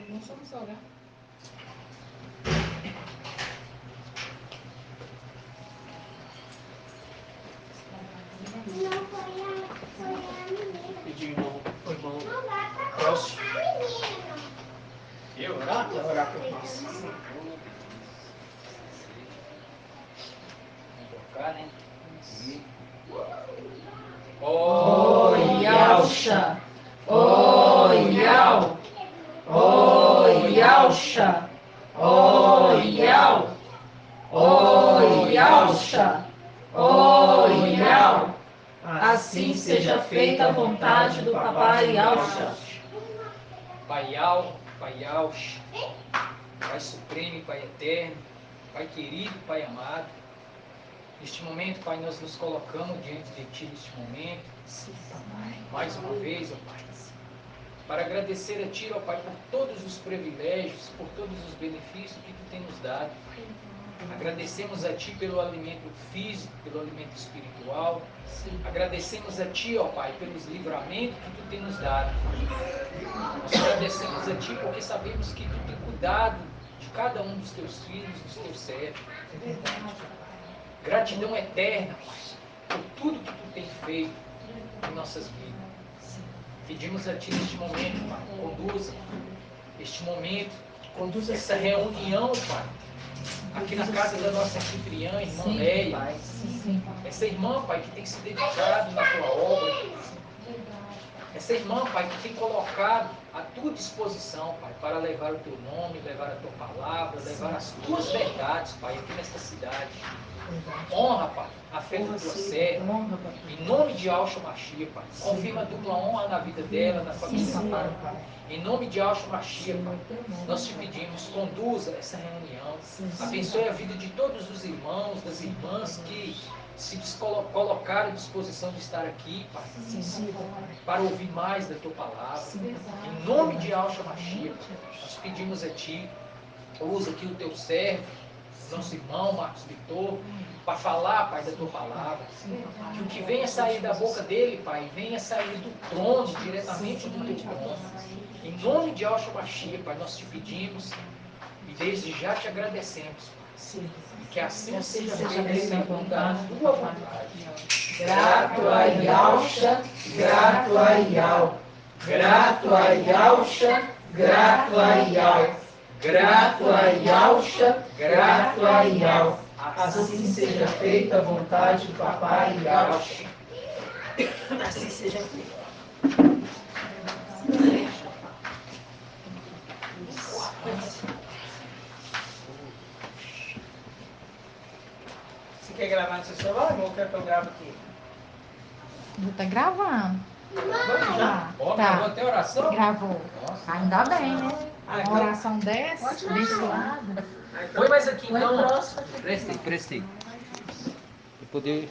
Não somos orar. Pedir irmão, o irmão Elcio. Eu orar? Vai orar por nós. Invocar, né? Yalcha, o Yal, o Yalcha, o Yal, o Yalcha, o Yal. Assim seja feita a vontade do Papai Yalcha. Pai Yal, Pai Yalcha, Pai Supremo e Pai Eterno, Pai querido, Pai amado. Neste momento, Pai, nós nos colocamos diante de Ti neste momento, mais uma vez, ó Pai, para agradecer a Ti, ó Pai, por todos os privilégios, por todos os benefícios que Tu tem nos dado. Agradecemos a Ti pelo alimento físico, pelo alimento espiritual. Agradecemos a Ti, ó Pai, pelos livramentos que Tu tem nos dado. Nós agradecemos a Ti porque sabemos que Tu tem cuidado de cada um dos Teus filhos, dos Teus servos. Gratidão eterna, Pai, por tudo que Tu tem feito em nossas vidas. Pedimos a Ti neste momento, Pai, conduza este momento, conduza essa reunião, Pai, aqui na casa da nossa anfitriã, irmã Leia. Essa irmã, Pai, que tem se dedicado na Tua obra. Essa irmã, Pai, que tem colocado à Tua disposição, Pai, para levar o Teu nome, levar a Tua palavra, levar as Tuas verdades, Pai, aqui nesta cidade. Honra, Pai, a fé da Tua serva. Em nome de Yahshua Mashiach, Pai. Confirma a dupla honra na vida dela, na família dela. Em nome de Yahshua Mashiach, Pai, nós Te pedimos, conduza essa reunião. Abençoe a vida de todos os irmãos, das irmãs que se colocaram à disposição de estar aqui, Pai, para ouvir mais da Tua palavra. Em nome de Yahshua Mashiach, nós pedimos a Ti, usa aqui o Teu servo, nosso irmão Marcos Vitor, para falar, Pai, da Tua palavra. Que o que venha sair da boca dele, Pai, venha sair do trono, diretamente do Teu trono. Em nome de Yahshua Mashiach, Pai, nós Te pedimos e desde já Te agradecemos, Pai. E que assim seja feita segundo a Tua vontade. Grato a Yalcha, grato a Yal. Grato a Yalcha, grato a Yal. Grato a Yalcha, grato a Yal. Assim seja feita a vontade do Papai Yalcha. Assim seja feita. Você quer gravar no seu celular, irmão? Quer que eu grave aqui? Tá gravando. Vamos já? Ó, Tá. gravou até oração? Gravou. Nossa. Ainda bem, né? Ah, Uma então- oração dessa, abençoada. Põe mais aqui, Põe então. próximo. Prestei. Pra poder...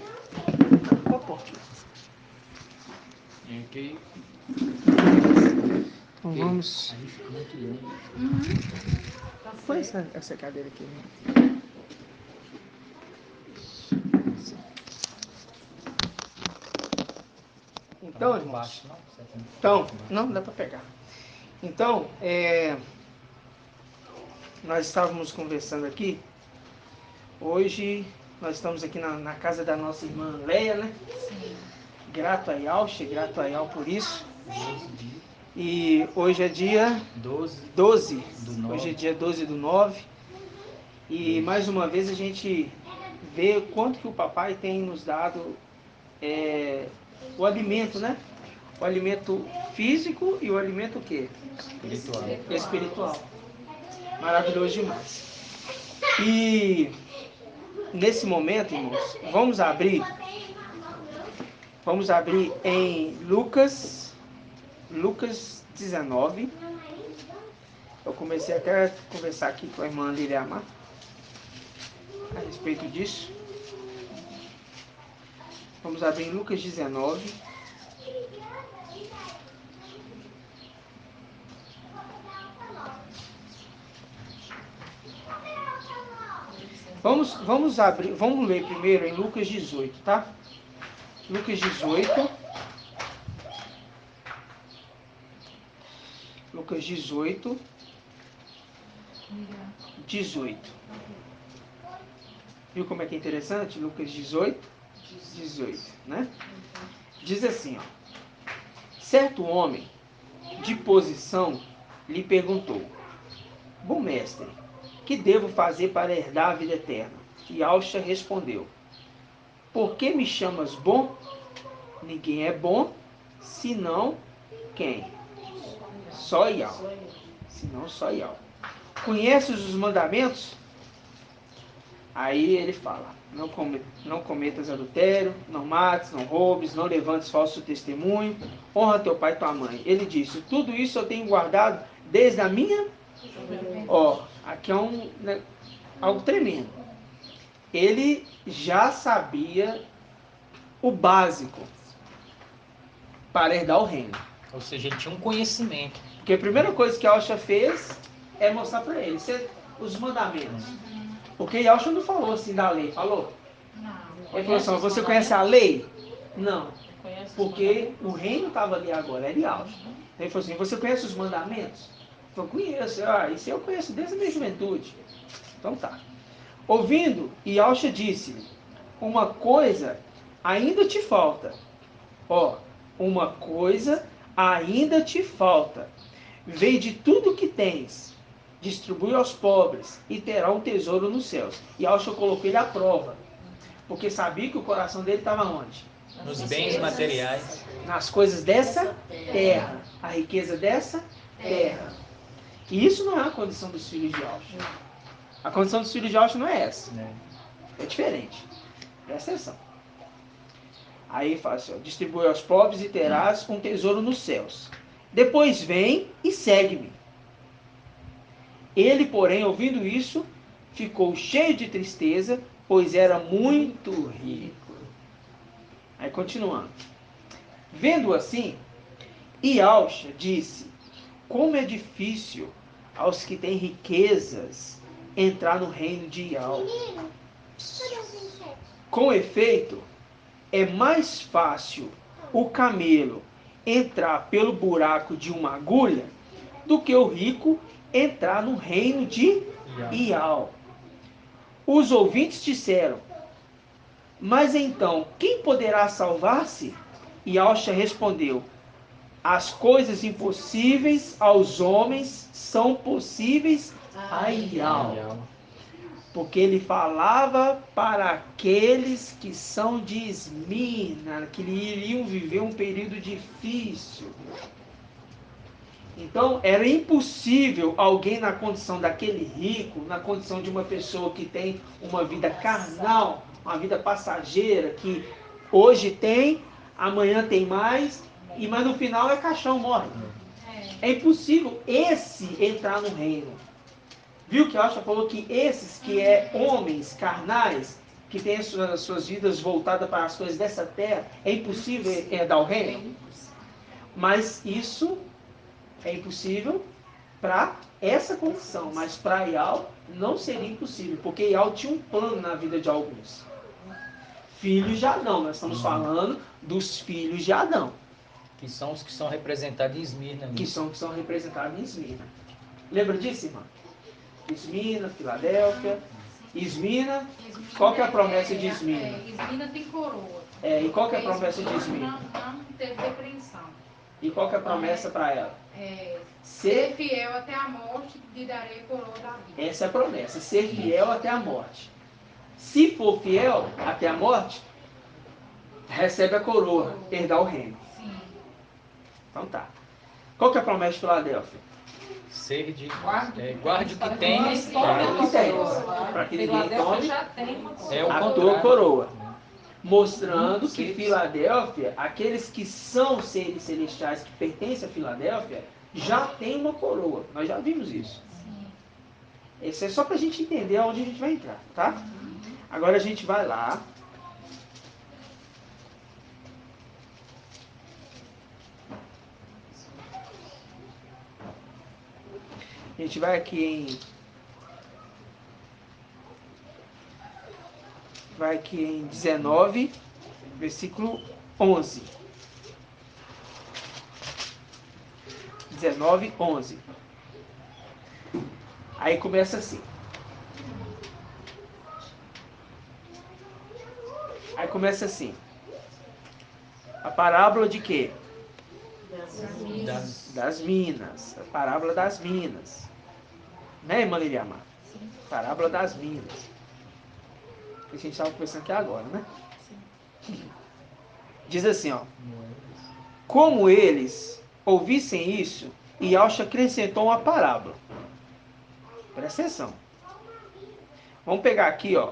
Ok. Então vamos. Aí fica muito bem. Põe essa cadeira aqui. Então, irmãos, Baixo, não? então, não dá para pegar. Então, nós estávamos conversando aqui. Hoje nós estamos aqui na casa da nossa irmã Leia, né? Grato a Yalcha, grato a Yal por isso. E hoje é dia 12. Hoje é dia 12/9. E mais uma vez a gente vê quanto que o papai tem nos dado o alimento, né? O alimento físico e o alimento o quê? Espiritual. Maravilhoso demais. E nesse momento, irmãos, vamos abrir em Lucas 19. Eu comecei até a conversar aqui com a irmã Liliamar a respeito disso. Vamos abrir em Lucas 19. Vamos ler primeiro em Lucas 18, tá? Lucas 18. Lucas 18. 18. Viu como é que é interessante? Lucas 18, 18, né? Diz assim, ó. Certo homem de posição lhe perguntou: Bom mestre, que devo fazer para herdar a vida eterna? E Alcha respondeu: Por que me chamas bom? Ninguém é bom, senão quem? Só Yahweh. Senão só Yahweh. Conheces os mandamentos? Aí ele fala: não cometas adultério, não mates, não roubes, não levantes falso testemunho, honra teu pai e tua mãe. Ele disse: tudo isso eu tenho guardado desde a minha... Ó, aqui é algo tremendo. Ele já sabia o básico para herdar o reino. Ou seja, ele tinha um conhecimento. Porque a primeira coisa que Alcha fez é mostrar para ele os mandamentos. Porque Yahshua não falou assim da lei, falou? Ele falou assim: você conhece a lei? Não. Porque o reino estava ali agora, era Yahshua. Ele falou assim: você conhece os mandamentos? Eu conheço. Isso eu conheço desde a minha juventude. Então tá. Ouvindo, Yahshua disse-lhe: uma coisa ainda te falta. Ó, uma coisa ainda te falta. Vende tudo que tens, distribui aos pobres e terá um tesouro nos céus. E Yahshua colocou ele à prova, porque sabia que o coração dele estava onde? Nos bens materiais. Nas coisas dessa terra, a riqueza dessa terra. E isso não é a condição dos filhos de Yahshua. A condição dos filhos de Yahshua não é essa. É diferente. Presta atenção. Aí fala assim: ó, distribui aos pobres e terás um tesouro nos céus. Depois vem e segue-me. Ele, porém, ouvindo isso, ficou cheio de tristeza, pois era muito rico. Aí continuando. Vendo assim, Yahshua disse: como é difícil aos que têm riquezas entrar no reino de Yahweh. Com efeito, é mais fácil o camelo entrar pelo buraco de uma agulha do que o rico entrar no reino de Yahweh. Os ouvintes disseram: mas então, quem poderá salvar-se? E Yahshua respondeu: as coisas impossíveis aos homens são possíveis a Yahweh. Porque ele falava para aqueles que são de Esmirna, que iriam viver um período difícil. Então, era impossível alguém na condição daquele rico, na condição de uma pessoa que tem uma vida carnal, uma vida passageira, que hoje tem, amanhã tem mais, mas no final é caixão, morre. É impossível esse entrar no reino. Viu que Yahshua falou que esses que é homens carnais, que têm as suas vidas voltadas para as coisas dessa terra, é impossível herdar o reino? Mas isso é impossível para essa condição, mas para Yahweh não seria impossível, porque Yahweh tinha um plano na vida de alguns. Filhos de Adão, nós estamos falando dos filhos de Adão. Que são os que são representados em Esmirna. Que são representados em Esmirna. Lembra disso, irmã? Esmirna, Filadélfia. Esmirna, qual que é a promessa de Esmirna? Esmirna tem coroa. E qual que é a promessa de Esmirna? Não teve repreensão. E qual que é a promessa para ela? Ser fiel até a morte, lhe darei a coroa da vida. Essa é a promessa, ser fiel até a morte. Se for fiel até a morte, recebe a coroa, herdar o reino. Sim. Então tá. Qual que é a promessa de Filadélfia? Ser de guarde o que tem, Guarde o que tem, para que ninguém tome a tua coroa. Mostrando que Filadélfia, aqueles que são seres celestiais que pertencem a Filadélfia, já tem uma coroa. Nós já vimos isso. Isso é só para a gente entender aonde a gente vai entrar, tá? Agora a gente vai lá. A gente vai aqui em 19, versículo 11. 19, 11. Aí começa assim. Aí começa assim. A parábola de quê? Das minas. A parábola das minas. Né, irmã Liliamar? Parábola das minas. Que a gente estava conversando aqui agora, né? Diz assim, ó. Como eles ouvissem isso, Yahshua acrescentou uma parábola. Presta atenção. Vamos pegar aqui, ó,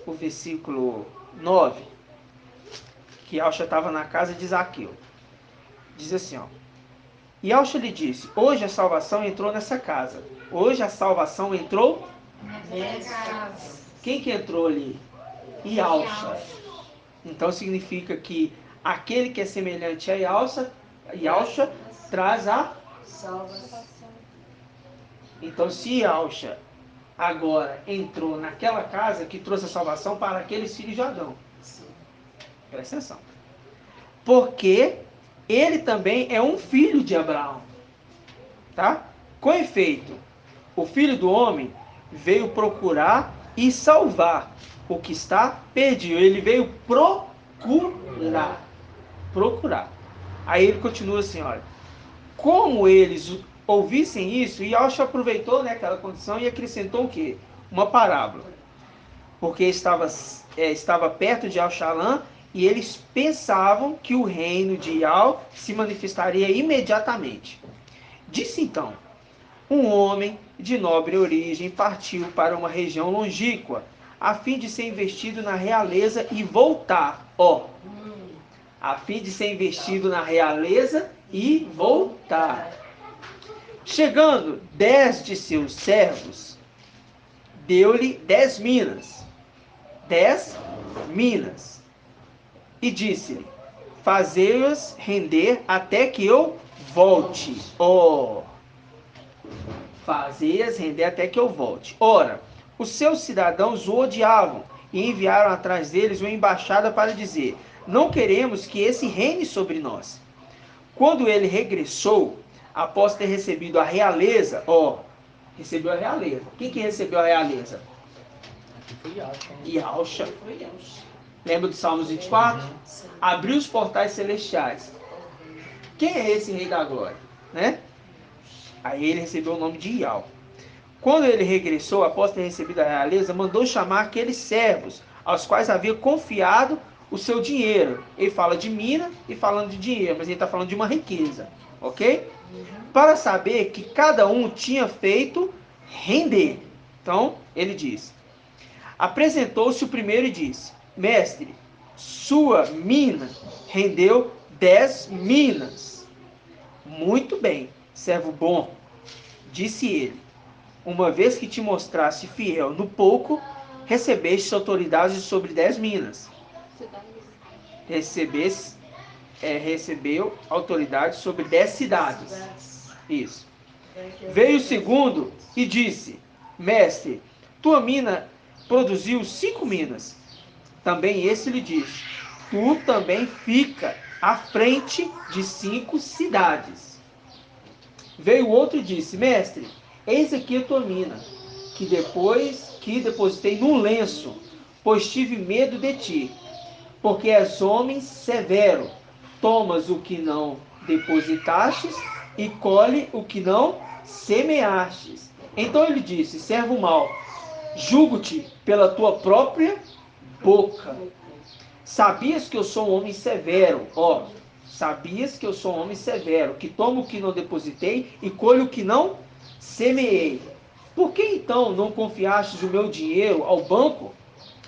o versículo 9. Que Yahshua estava na casa de Zaqueu. Diz assim, ó. Yahshua lhe disse, hoje a salvação entrou nessa casa. Hoje a salvação entrou nessa casa. Quem que entrou ali? Yahshua. Então significa que aquele que é semelhante a Yahshua traz a salvação. Então se Yahshua agora entrou naquela casa que trouxe a salvação para aqueles filhos de Adão. Presta atenção. Porque ele também é um filho de Abraão. Tá? Com efeito, o filho do homem veio procurar e salvar o que está perdido. Ele veio procurar. Procurar. Aí ele continua assim, olha. Como eles ouvissem isso, Yahshua aproveitou, né, aquela condição e acrescentou o quê? Uma parábola. Porque estava perto de Al-Shalom e eles pensavam que o reino de Yah se manifestaria imediatamente. Disse então, um homem de nobre origem partiu para uma região longínqua, a fim de ser investido na realeza e voltar. Ó, a fim de ser investido na realeza e voltar. Chegando 10 de seus servos, deu-lhe 10 minas. 10 minas. E disse-lhe, fazei-os render até que eu volte. Ó, fazei-as render até que eu volte. Ora, os seus cidadãos o odiavam e enviaram atrás deles uma embaixada para dizer, não queremos que esse reine sobre nós. Quando ele regressou, após ter recebido a realeza, ó, recebeu a realeza. Quem que recebeu a realeza? Yahshua. Lembra do Salmos 24? Abriu os portais celestiais. Quem é esse rei da glória? Né? Aí ele recebeu o nome de Yahweh. Quando ele regressou, após ter recebido a realeza, mandou chamar aqueles servos, aos quais havia confiado o seu dinheiro. Ele fala de mina e falando de dinheiro, mas ele está falando de uma riqueza. Ok? Para saber que cada um tinha feito render. Então, ele diz. Apresentou-se o primeiro e disse, mestre, sua mina rendeu 10 minas. Muito bem, servo bom, disse ele. Uma vez que te mostraste fiel no pouco, recebeste autoridade sobre 10 minas. Recebeu autoridade sobre 10 cidades. Isso. Veio o segundo e disse, mestre, tua mina produziu 5 minas. Também esse lhe disse, tu também fica à frente de 5 cidades. Veio o outro e disse, mestre, eis aqui a tua mina, que depositei num lenço, pois tive medo de ti, porque és homem severo, tomas o que não depositastes e colhe o que não semeastes. Então ele disse, servo mau, julgo-te pela tua própria boca. Sabias que eu sou um homem severo, ó, sabias que eu sou um homem severo, que tomo o que não depositei e colho o que não semeei. Por que então não confiastes o meu dinheiro ao banco?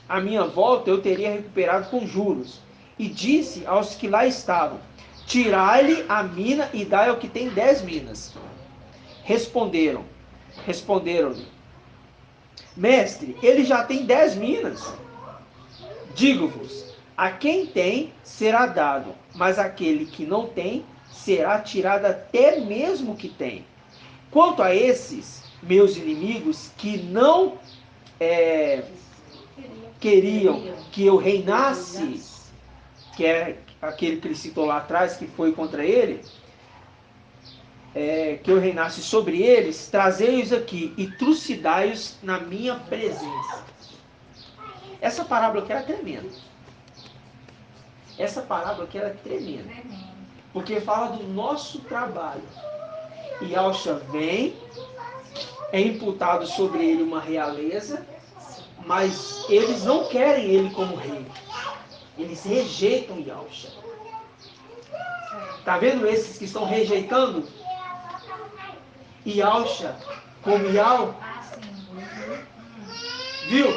À minha volta eu teria recuperado com juros. E disse aos que lá estavam, tirai-lhe a mina e dai ao que tem 10 minas. Responderam-lhe, mestre, ele já tem 10 minas. Digo-vos, a quem tem será dado, mas aquele que não tem será tirado até mesmo o que tem. Quanto a esses meus inimigos que não queriam que eu reinasse, que é aquele que ele citou lá atrás, que foi contra ele, que eu reinasse sobre eles, trazei-os aqui e trucidai-os na minha presença. Essa parábola aqui era tremenda. Essa parábola aqui era tremenda. Porque fala do nosso trabalho. E Yahshua vem, é imputado sobre ele uma realeza, mas eles não querem ele como rei. Eles rejeitam Yahshua. Está vendo esses que estão rejeitando Yahshua como Yahweh? Viu?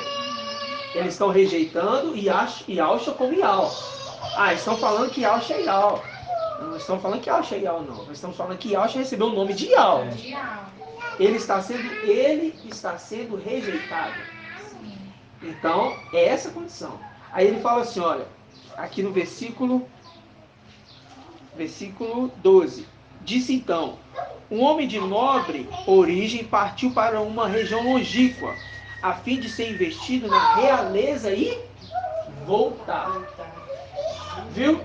Eles estão rejeitando Yahshua como Yahweh. Estão falando que Yahshua é Yahweh. Não estão falando que Yahshua é Yahweh, não. Nós estamos falando que Yahshua recebeu o nome de Yahweh. Ele está sendo rejeitado. Então, é essa a condição. Aí ele fala assim, olha, aqui no versículo 12. Disse então, um homem de nobre origem partiu para uma região longínqua, a fim de ser investido na realeza e voltar. Viu?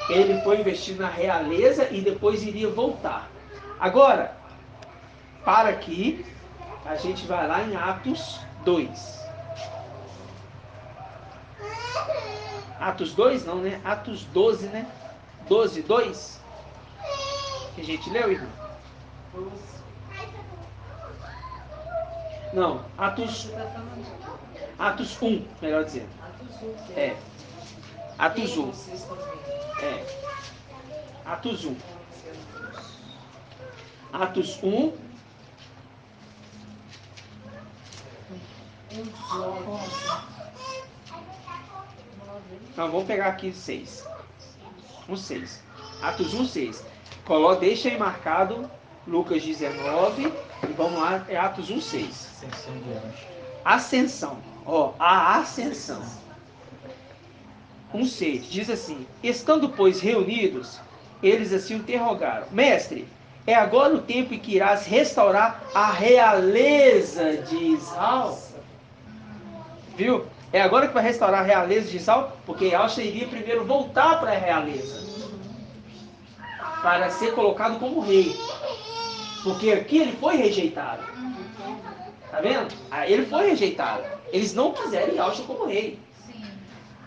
Ele foi investido na realeza e depois iria voltar. Agora, para aqui, a gente vai lá em Atos 2. Atos 2 não, né? Atos 12, né? 12, 2. Que a gente leu, irmão? Não, Atos 1, melhor dizendo. Atos 1. Atos 1. Atos 1. Então, vamos pegar aqui 6. 1:6. Atos 1:6. Deixa aí marcado Lucas 19 e vamos lá, é Atos 1:6. Ascensão. A ascensão. 1:6 diz assim: estando, pois, reunidos, eles assim o interrogaram: Mestre, é agora o tempo em que irás restaurar a realeza de Israel? Viu? É agora que vai restaurar a realeza de Israel? Porque Yahshua iria primeiro voltar para a realeza, para ser colocado como rei. Porque aqui ele foi rejeitado. Tá vendo? Ele foi rejeitado. Eles não quiseram Yahshua como rei.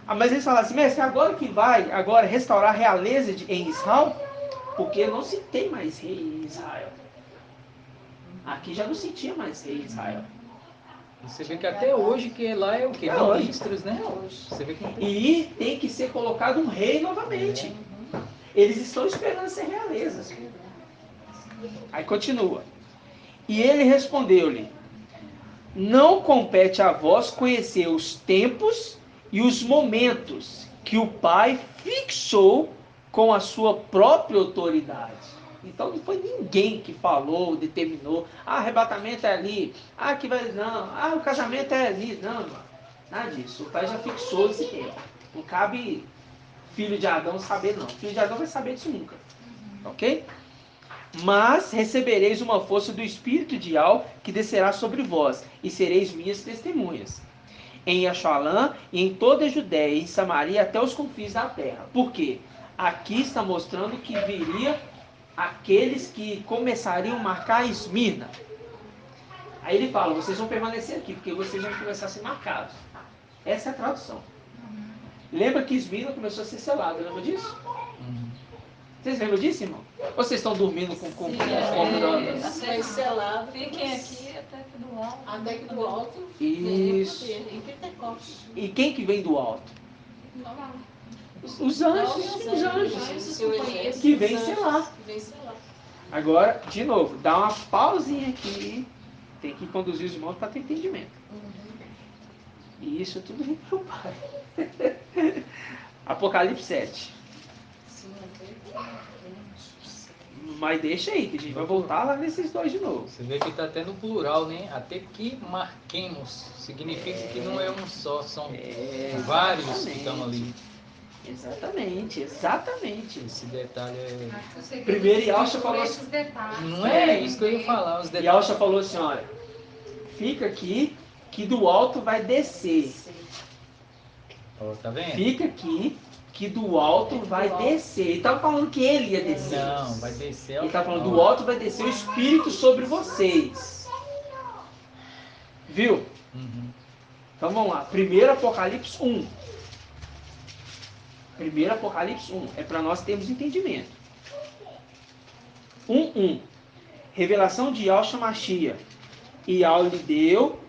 Mas eles falaram assim, mestre, agora que vai restaurar a realeza em Israel? Porque não se tem mais rei em Israel. Aqui já não se tinha mais rei em Israel. Você vê que até hoje que lá é o quê? Ministros, né? Você vê que E tem que ser colocado um rei novamente. Eles estão esperando ser realeza. Aí continua. E ele respondeu-lhe: não compete a vós conhecer os tempos e os momentos que o Pai fixou com a sua própria autoridade. Então não foi ninguém que falou, determinou, arrebatamento é ali, que vai, não, o casamento é ali, não, nada disso. O Pai já fixou esse tempo. Não cabe filho de Adão saber, não. Filho de Adão vai saber disso nunca. Ok? Mas recebereis uma força do Espírito de Yahweh que descerá sobre vós, e sereis minhas testemunhas em Yashalã e em toda a Judéia e em Samaria até os confins da terra. Por quê? Aqui está mostrando que viria aqueles que começariam a marcar Esmirna. Aí ele fala, vocês vão permanecer aqui, porque vocês vão começar a ser marcados. Essa é a tradução. Lembra que Esmirna começou a ser selado, lembra disso? Vocês lembram disso, irmão? Ou vocês estão dormindo com fome da... Foi selado. Fiquem aqui até que do alto. Até que do alto. Isso. Em Pentecostes. E quem que vem do alto? Os anjos que vêm selar. Agora, de novo, dá uma pausinha aqui. Tem que conduzir os irmãos para ter entendimento. E isso tudo vem para o Pai. Apocalipse 7. Mas deixa aí, que a gente vai voltar lá nesses dois de novo. Você vê que está até no plural, né? Até que marquemos. Significa que não é um só, são vários que estão ali. Exatamente. Esse detalhe é... Primeiro Yahshua falou assim... Não é isso que eu ia falar, os detalhes. Yahshua falou assim, olha, fica aqui, que do alto vai descer. Tá vendo? Fica aqui, que do alto vai descer. Ele estava falando que ele ia descer. Não, vai descer. Ele está falando do alto vai descer o Espírito sobre vocês. Viu? Uhum. Então vamos lá. 1 Apocalipse 1. 1 Apocalipse 1. É para nós termos entendimento. 1:1. Revelação de Yahshua Mashiach. E Yahweh lhe deu,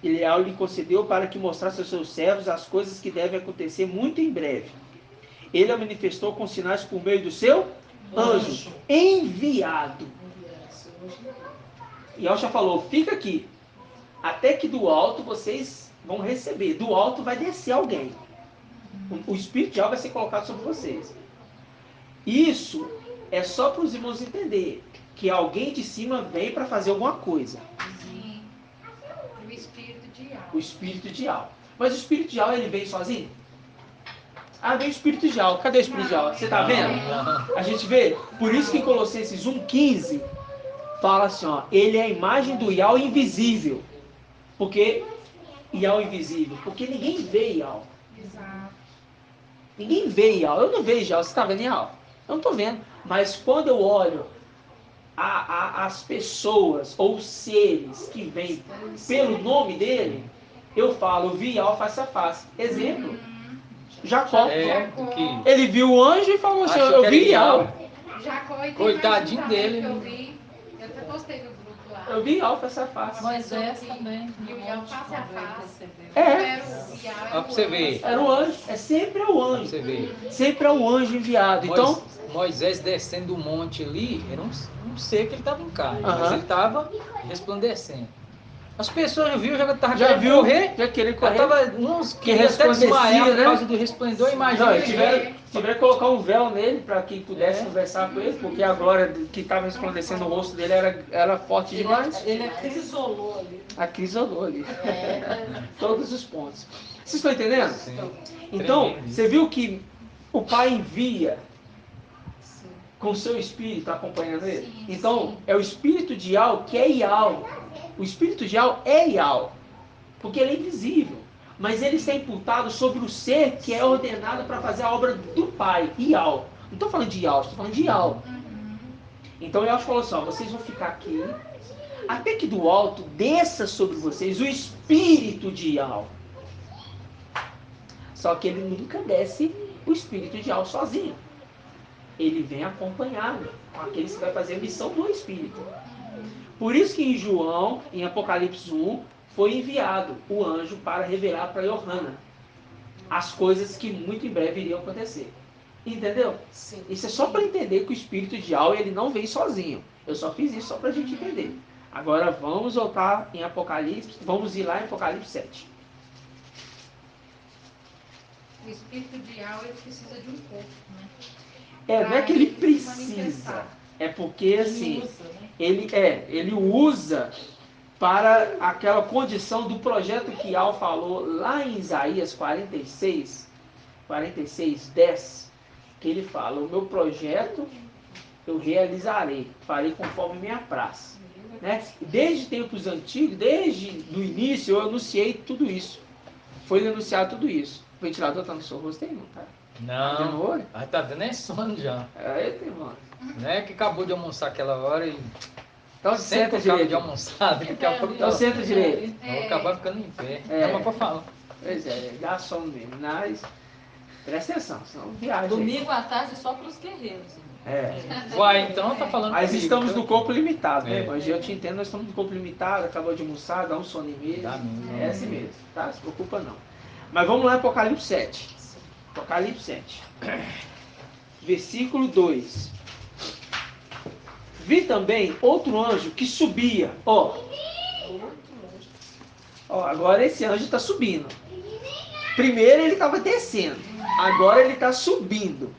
e Yahweh lhe concedeu para que mostrasse aos seus servos as coisas que devem acontecer muito em breve. Ele a manifestou com sinais por meio do seu anjo enviado. E Yahshua falou, fica aqui, até que do alto vocês vão receber. Do alto vai descer alguém. O Espírito de Yahweh vai ser colocado sobre vocês. Isso é só para os irmãos entenderem que alguém de cima vem para fazer alguma coisa. Sim. O espírito de O alma. Espírito de Yahweh. Mas o Espírito de Yahweh, ele vem sozinho? Ah, vem o Espírito de Yahweh. Cadê o Espírito de Yahweh? Você está vendo? Não. A gente vê. Por isso que em Colossenses 1:15 fala assim, ó, ele é a imagem do Yahweh invisível. Porque Yahweh invisível? Porque ninguém vê Yahweh. Exato. Ninguém vê Yahweh. Eu não vejo Yahweh. Você está vendo Yahweh? Eu não estou vendo. Mas quando eu olho as pessoas ou seres que vêm pelo nome dele, eu falo, eu vi Yahweh face a face. Exemplo, Jacó. É, que Ele viu o anjo e falou assim, Acho eu que vi era Yahweh. Jacó e tem Coitadinho mais um também dele, que eu né? vi. Eu até postei no grupo lá. Eu vi Yahweh face a face. Moisés também. E o Iau face a face. É, Era o Iau, Ó, pra você ver. era o anjo. É sempre o pra anjo. você ver. Sempre é o anjo enviado. Então, Moisés descendo do monte ali, era um ser que ele estava em carne, mas Aham. ele estava resplandecendo. As pessoas já viram, já estavam já querendo viu? correr, Já querer já correr. tava, uns Que queriam até resplandecia, desmaiar por né? causa do resplendor, imagina. Não, ele tiveram que colocar um véu nele para que pudesse É. conversar com ele, porque a glória que estava resplandecendo o rosto dele era forte demais. Ele acrisolou ali. A crise olhou ali. É. Todos os pontos. Vocês estão entendendo? Sim. Então, Tremendo isso. você viu que o Pai envia com o seu Espírito acompanhando ele? Sim, Então, sim. é o Espírito de Yahweh que é Yahweh. O Espírito de Yahweh é Yahweh. Porque ele é invisível. Mas ele está imputado sobre o ser que é ordenado para fazer a obra do Pai, Yahweh. Não estou falando de Yahweh, estou falando de Yahweh. Então Yahweh falou assim, ó, vocês vão ficar aqui, até que do alto desça sobre vocês o Espírito de Yahweh. Só que ele nunca desce o Espírito de Yahweh sozinho. Ele vem acompanhado com aqueles que vai fazer a missão do Espírito. Por isso que em João, em Apocalipse 1, foi enviado o anjo para revelar para Yohana as coisas que muito em breve iriam acontecer. Entendeu? Sim. Isso é só para entender que o Espírito de Yahweh ele não vem sozinho. Eu só fiz isso só para a gente entender. Agora vamos voltar em Apocalipse, vamos ir lá em Apocalipse 7. O espírito de Iau, ele precisa de um corpo, né? Não é que ele Pra ele se precisa, manifestar. é porque assim, Usa, né? ele usa para aquela condição do projeto que Yahweh falou lá em Isaías 46, 10, que ele fala, o meu projeto eu realizarei, farei conforme me apraz. Né? Desde tempos antigos, desde o início, eu anunciei tudo isso. Foi anunciado tudo isso. O ventilador está no seu rosto aí, não tá? Tá dando Não, olho? mas tá dando é sono já. Eita, irmão. Né? Que acabou de almoçar aquela hora e Então sempre senta que eu acabo de direito. almoçar, daqui a pouco Então eu senta direito. vou acabar ficando em pé. É. Não, mas pode falar. Pois é, dá sono mesmo. Mas presta atenção, senão viaja. aí. Domingo à tarde só para os guerreiros. É. Uai, então tá falando Mas comigo, estamos tá? no corpo limitado, né? É. Mas eu te entendo, nós estamos no corpo limitado, acabou de almoçar, dá um sono mesmo. Dá mesmo. É assim mesmo, tá? Se preocupa não. Mas vamos lá, Apocalipse 7. Apocalipse 7. Versículo 2. Vi também outro anjo que subia. Ó, agora esse anjo está subindo. Primeiro ele estava descendo. Agora ele está subindo.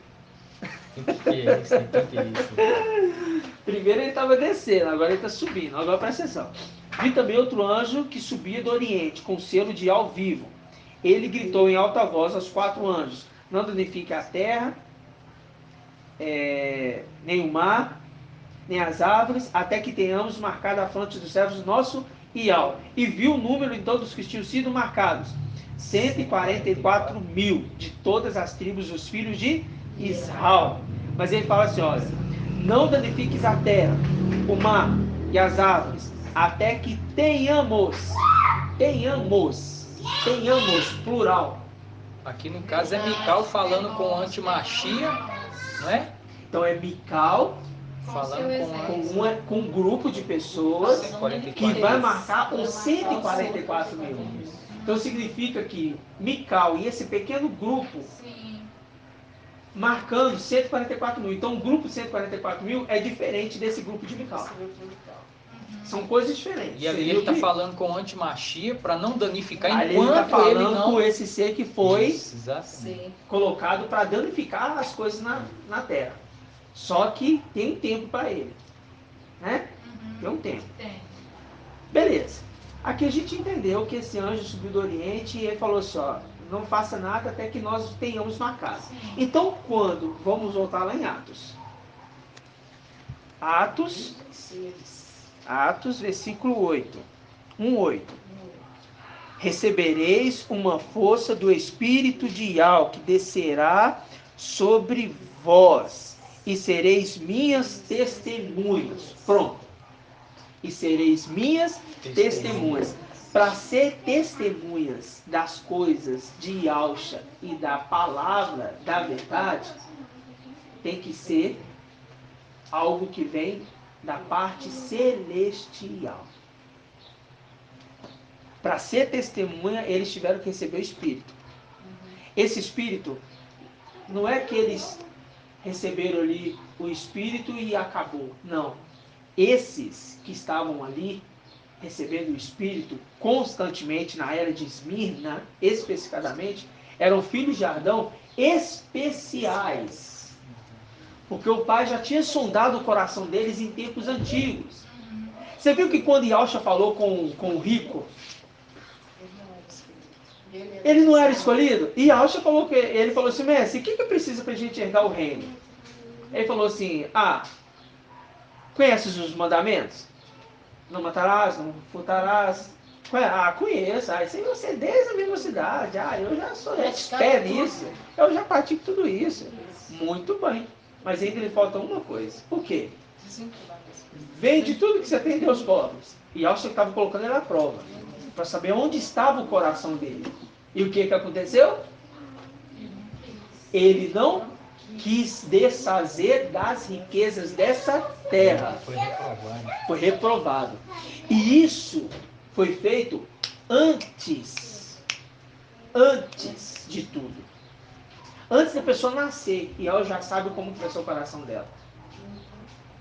O que é isso? O que é isso? Primeiro ele estava descendo, agora ele está subindo. Agora presta atenção. Vi também outro anjo que subia do Oriente, com selo de ao vivo. Ele gritou em alta voz aos 4 anjos: não danifique a terra, nem o mar, nem as árvores, até que tenhamos marcado a fronte dos servos nosso Iau. E viu o número de todos os que tinham sido marcados. 144 mil de todas as tribos dos filhos de Israel. Mas ele fala assim, olha, não danifiques a terra, o mar e as árvores, até que tenhamos, plural. Aqui no caso é Mical falando com Antimachia, não é? Então é Mical Falando com um grupo de pessoas que vai marcar os 144 mil. Então significa que Mical e esse pequeno grupo marcando 144 mil. Então o grupo de 144 mil é diferente desse grupo de Mical. São coisas diferentes. E ali ele está falando com Antimachia para não danificar ali enquanto ele está falando ele não... com esse ser que foi Exatamente. colocado para danificar as coisas na terra. Só que tem um tempo para ele. Né? Tem um tempo. Beleza. Aqui a gente entendeu que esse anjo subiu do Oriente e ele falou assim, ó, não faça nada até que nós tenhamos marcado. Então, quando? Vamos voltar lá em Atos. Atos, versículo 8. 1:8. Recebereis uma força do Espírito de Yahweh que descerá sobre vós, e sereis minhas testemunhas. Pronto. E sereis minhas testemunhas. Para ser testemunhas das coisas de Yahshua e da palavra da verdade, tem que ser algo que vem da parte celestial. Para ser testemunha, eles tiveram que receber o Espírito. Esse Espírito, não é que eles receberam ali o Espírito e acabou. Não. Esses que estavam ali, recebendo o Espírito constantemente na era de Esmirna, especificadamente, eram filhos de Adão especiais. Porque o Pai já tinha sondado o coração deles em tempos antigos. Você viu que quando Yahshua falou com o rico, ele não era escolhido? E Yahshua falou que ele falou assim, mestre, o que precisa para a gente herdar o reino? Ele falou assim, conheces os mandamentos? Não matarás, não furtarás. Conheço. Isso aí você é desde a mesma cidade. Eu já sou expert nisso. Eu já pratico tudo isso. Muito bem. Mas ainda lhe falta uma coisa. Por quê? Vende tudo que você tem e dê aos pobres. E Yahshua estava colocando ele à prova. Para saber onde estava o coração dele. E o que aconteceu? Ele não quis desfazer das riquezas dessa terra. Foi reprovado. E isso foi feito antes de tudo. Antes da pessoa nascer. E ela já sabe como que vai ser o coração dela.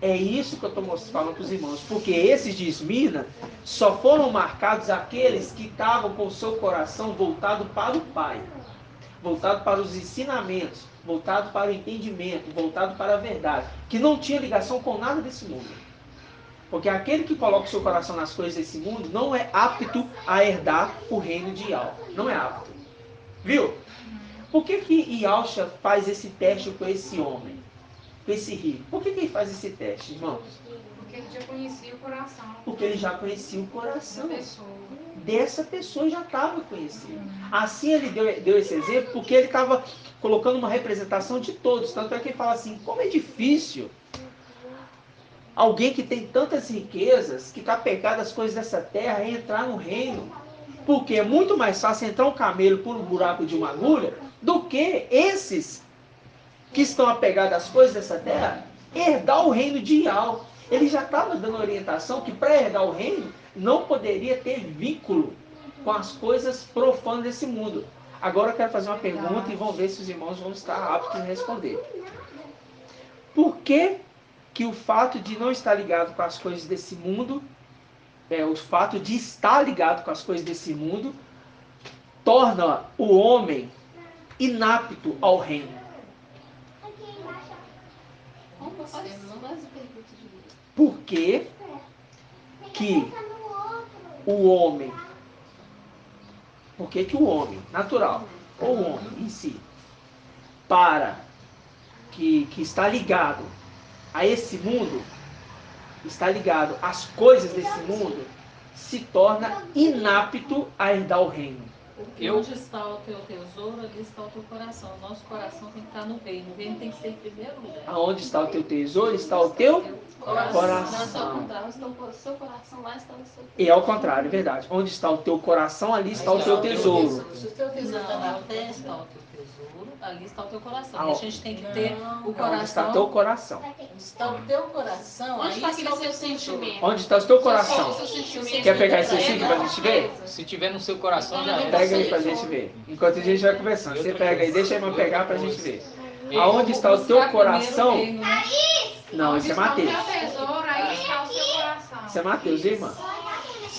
É isso que eu estou falando para os irmãos. Porque esses de Esmirna só foram marcados aqueles que estavam com o seu coração voltado para o Pai. Voltado para os ensinamentos. Voltado para o entendimento. Voltado para a verdade. Que não tinha ligação com nada desse mundo. Porque aquele que coloca o seu coração nas coisas desse mundo não é apto a herdar o reino de Yahweh. Não é apto. Viu? Por que Yahshua faz esse teste com esse homem? Com esse rico? Por que ele faz esse teste, irmãos? Porque ele já conhecia o coração. Porque ele já conhecia o coração. Dessa pessoa já estava conhecido. Assim ele deu esse exemplo porque ele estava colocando uma representação de todos. Tanto é que ele fala assim, como é difícil alguém que tem tantas riquezas, que está pegado às coisas dessa terra, entrar no reino. Porque é muito mais fácil entrar um camelo por um buraco de uma agulha do que esses que estão apegados às coisas dessa terra herdar o reino de Yahweh. Ele já estava dando orientação que para herdar o reino não poderia ter vínculo com as coisas profanas desse mundo. Agora eu quero fazer uma pergunta e vamos ver se os irmãos vão estar aptos em responder. Por que o fato de não estar ligado com as coisas desse mundo, o fato de estar ligado com as coisas desse mundo, torna o homem inapto ao reino? Por que o homem, natural, ou o homem em si, que está ligado a esse mundo, está ligado às coisas desse mundo, se torna inapto a herdar o reino? Porque Eu- onde está o teu tesouro, ali está o teu coração. O nosso coração tem que estar no reino. O reino tem que ser em primeiro lugar. Aonde está o teu tesouro, está o teu Coração. coração. O seu coração lá está no seu E ao contrário, é verdade. Onde está o teu coração, ali está o teu tesouro. Se o teu tesouro está na Não, onde testa, está o teu tesouro, ali está o teu coração. Ah, E a gente tem que ter o Onde está coração. o teu coração? onde está o teu coração, Onde aí está está aquele o teu seu tesouro. sentimento? Onde está o teu coração? Seu sentimento. Quer pegar esse versículo pra gente ver? Se tiver no seu coração, já é. Pega aí pra gente ver. Enquanto a gente vai conversando. Você pega aí, deixa a irmã pegar pra gente ver. Aonde está o teu Buscar primeiro o coração? reino, né? Não, isso é Mateus. Onde está o teu tesouro, aí está o seu coração. Isso é Mateus, irmã.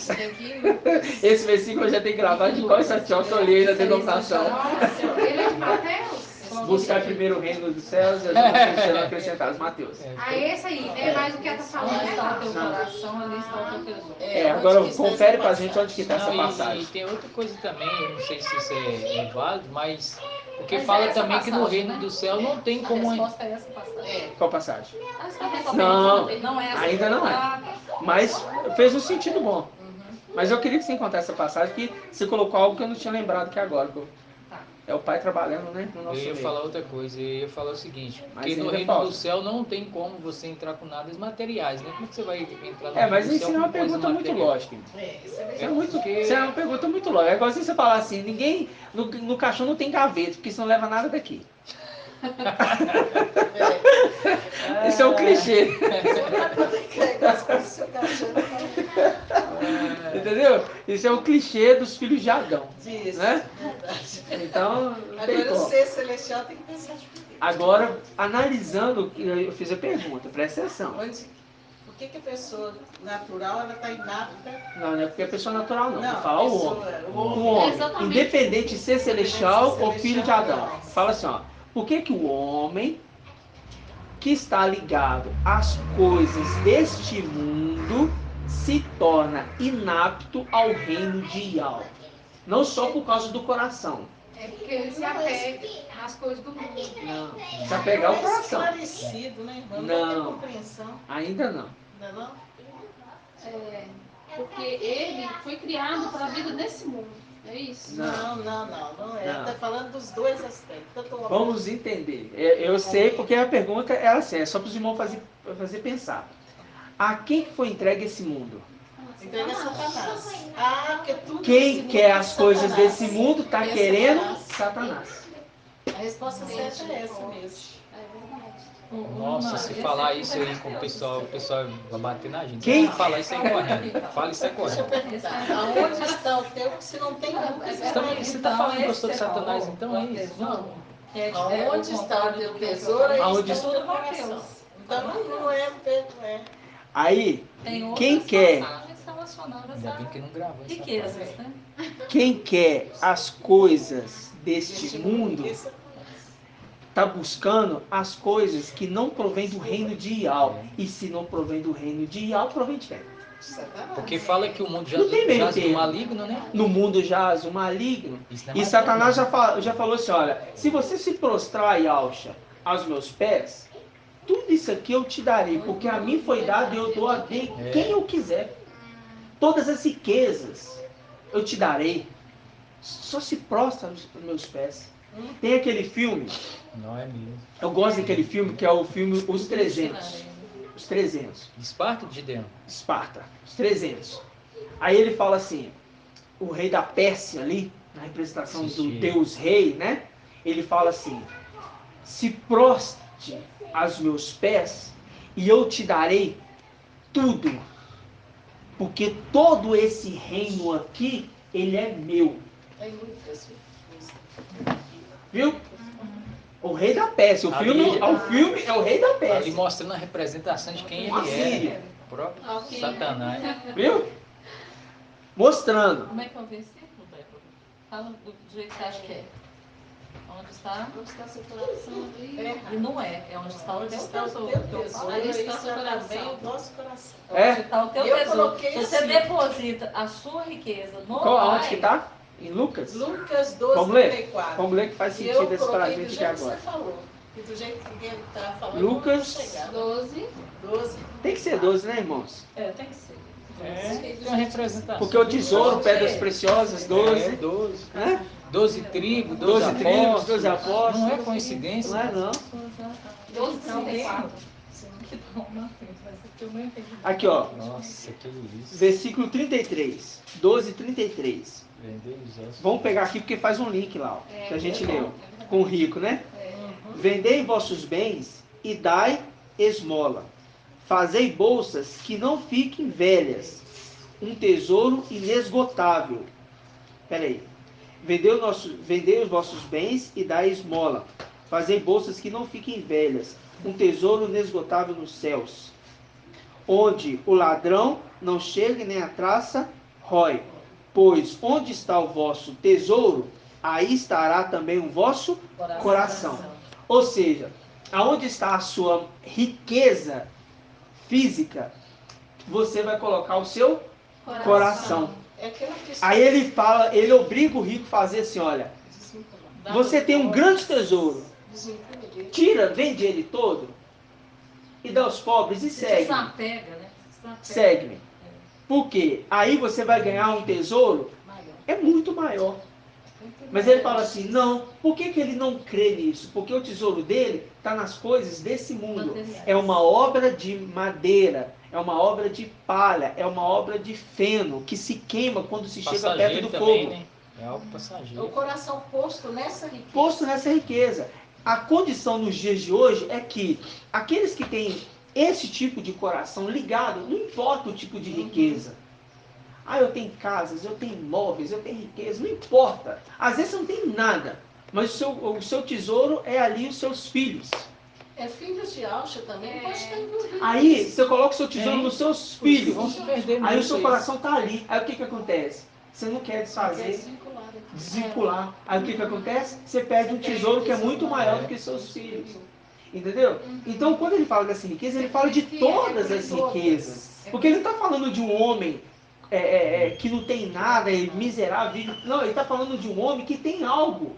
Tem que- Esse versículo eu já tenho gravado de qual essa que eu olhei na denominação. Nossa, ele é de Mateus? Buscar primeiro o reino dos céus e as outras coisas serão acrescentadas. Mateus. Ah, esse aí, né? Mais o que ela tá falando, Onde está o né? teu coração, ali está o teu tesouro. É, agora confere pra gente onde que está essa Não, e passagem. tem outra coisa também, eu não sei se isso é válido, mas porque Mas fala é essa também que no passagem, reino né? do céu não tem A como. resposta é essa passagem. Qual passagem? Não, Não, não é essa. ainda não é. Ah, Mas fez um sentido bom. Mas eu queria que você encontrasse essa passagem que você colocou algo que eu não tinha lembrado que agora. Tá. É o pai trabalhando, né, no nosso Eu ia meio. falar outra coisa, eu ia falar o seguinte, Mas porque no ainda reino falta. do céu não tem como você entrar com nada materiais, né? Como é que você vai entrar no É, reino mas do isso céu é uma com coisa pergunta muito material? lógica. Isso é Isso é, muito, Porque- isso é uma pergunta muito lógica. É igual se você falar assim, ninguém, no caixão não tem gaveta, porque isso não leva nada daqui. Isso é um clichê, entendeu? Isso é um clichê dos filhos de Adão, Disso, né? verdade. Então, não tem Agora o como. ser celestial tem que pensar diferente. Agora, analisando, eu fiz a pergunta, presta atenção. Por que a pessoa natural ela está inapta? Não é porque é pessoa natural, não. Vou Não, falar o pessoa- homem. o O homem. homem, Exatamente. independente de ser celestial Independente de ser ou filho de Adão. celestial. Fala assim, ó. Por que o homem que está ligado às coisas deste mundo se torna inapto ao reino de Yahweh? Não só por causa do coração. É porque ele se apega nas coisas do mundo. Não. Precisa pegar o coração. Esclarecido, né, irmão? Não. Não tem compreensão, Ainda não. não é não? É, porque ele foi criado para a vida nesse mundo. É isso? Não. Não é. Não. Está falando dos dois aspectos. Tanto o homem Vamos entender. Eu sei porque a pergunta é assim, é só para os irmãos fazer pensar. A quem que foi entregue esse mundo? entrega a Satanás. Ah, porque tudo Quem desse quer mundo é as coisas Satanás. desse mundo está É querendo Satanás. Satanás. A resposta certa é essa mesmo. É verdade. Nossa, se falar isso aí com o pessoal vai bater na gente. Quem? Fala isso aí correndo. Fala isso aí Deixa eu correndo. perguntar, aonde está o teu, se não tem Lucas, Você tá falando que gostou de Satanás, então é isso? Não. É, Aonde está o teu tesouro, aí Aonde está o teu está- coração. Então não é, não é. Aí, Tem outras quem quer, passagens relacionadas Ainda bem a que não gravou essa riquezas, parte. né? quem quer as coisas deste mundo Isso. está buscando as coisas que não provém do reino de Yahweh. E se não provém do reino de Yahweh, provém de quem? Satanás. Porque fala que o mundo Não tem meio jaz do termo. maligno, né? No mundo jaz o maligno. Isso não é E mais Satanás nada. já falou assim, olha, se você se prostrar, Yalcha, aos meus pés, tudo isso aqui eu te darei, porque a mim foi dado e eu dou a quem eu quiser. Todas as riquezas eu te darei. Só se prostra aos meus pés. Tem aquele filme, Não é mesmo. eu gosto daquele filme, que é o filme Os 300. Os 300. Esparta de Gideão. Esparta, os 300. Aí ele fala assim, o rei da Pérsia ali, na representação do Assisti. Deus rei, né? Ele fala assim, se proste aos meus pés e eu te darei tudo, porque todo esse reino aqui, ele é meu. Tem Lucas. Viu? O rei da Pérsia. O filme é o rei da Ali Pérsia. mostrando a representação de quem Uma ele é. Síria. O próprio Ok. Satanás. Viu? Mostrando. Como é que é o versículo, Débora? Fala do jeito que você acha que é. Onde está? Onde está seu coração ali? E não é. É onde está o Onde teu está o tesouro. teu que eu tesouro, falo. Aí aí está está seu também coração. o nosso coração. É? Onde está o teu Eu tesouro. coloquei Se você assim. deposita a sua riqueza no Qual, Pai, aonde que tá? Em Lucas? Lucas 12, Vamos ler? 34. Vamos ler que faz E eu sentido esse pra coloquei do gente aqui jeito que agora. você falou. E do jeito que ele está falando, Lucas não vai chegar. 12. 12. Tem que ser 12, né, irmãos? tem que ser. tem uma representação. Porque o tesouro, pedras preciosas, 12. 12. Né? 12 tribos, 12 12 tribos, apóstolos. 12 apóstolos. Não é coincidência. Não é não. 12:34. Que bom, não tem, mas eu não entendi. Aqui, ó. Nossa, que isso. Versículo 33. 12:33. Vender os ossos. Vamos pegar aqui porque faz um link lá, ó, que a gente leu. É Com o rico, né? Vendei vossos bens e dai esmola. Fazei bolsas que não fiquem velhas, um tesouro inesgotável. Peraí. Vendei os vossos bens e dai esmola. Fazei bolsas que não fiquem velhas, um tesouro inesgotável nos céus, onde o ladrão não chega nem a traça rói. Pois onde está o vosso tesouro, aí estará também o vosso coração. Ou seja, aonde está a sua riqueza física, você vai colocar o seu coração. É aquela questão. Aí ele fala, ele obriga o rico a fazer assim, olha, você tem um grande tesouro, tira, vende ele todo e dá aos pobres e segue. Desapega, né? Desapega. Segue-me. Por quê? Aí você vai ganhar um tesouro é muito maior. Mas ele fala assim, não, por que ele não crê nisso? Porque o tesouro dele está nas coisas desse mundo. É uma obra de madeira, é uma obra de palha, é uma obra de feno, que se queima quando se chega perto do também, fogo. né? É algo passageiro. O coração posto nessa riqueza. Posto nessa riqueza. A condição nos dias de hoje é que aqueles que têm esse tipo de coração ligado, não importa o tipo de riqueza. Ah, eu tenho casas, eu tenho imóveis, eu tenho riqueza, não importa. Às vezes você não tem nada, mas o seu tesouro é ali os seus filhos. É filhos de Alcha também, pode estar envolvido. Aí você coloca o seu tesouro nos seus filhos. Vão se perder Aí o nisso seu aí. coração está ali. Aí o que acontece? Você não quer É desfazer, desvinculado. desvincular. Aí o que acontece? Você perde um tesouro que é muito maior do que seus filhos. Entendeu? Então, quando ele fala dessa riqueza, ele fala de todas as riquezas. Porque ele não está falando de um homem que não tem nada, é miserável. Não, ele está falando de um homem que tem algo.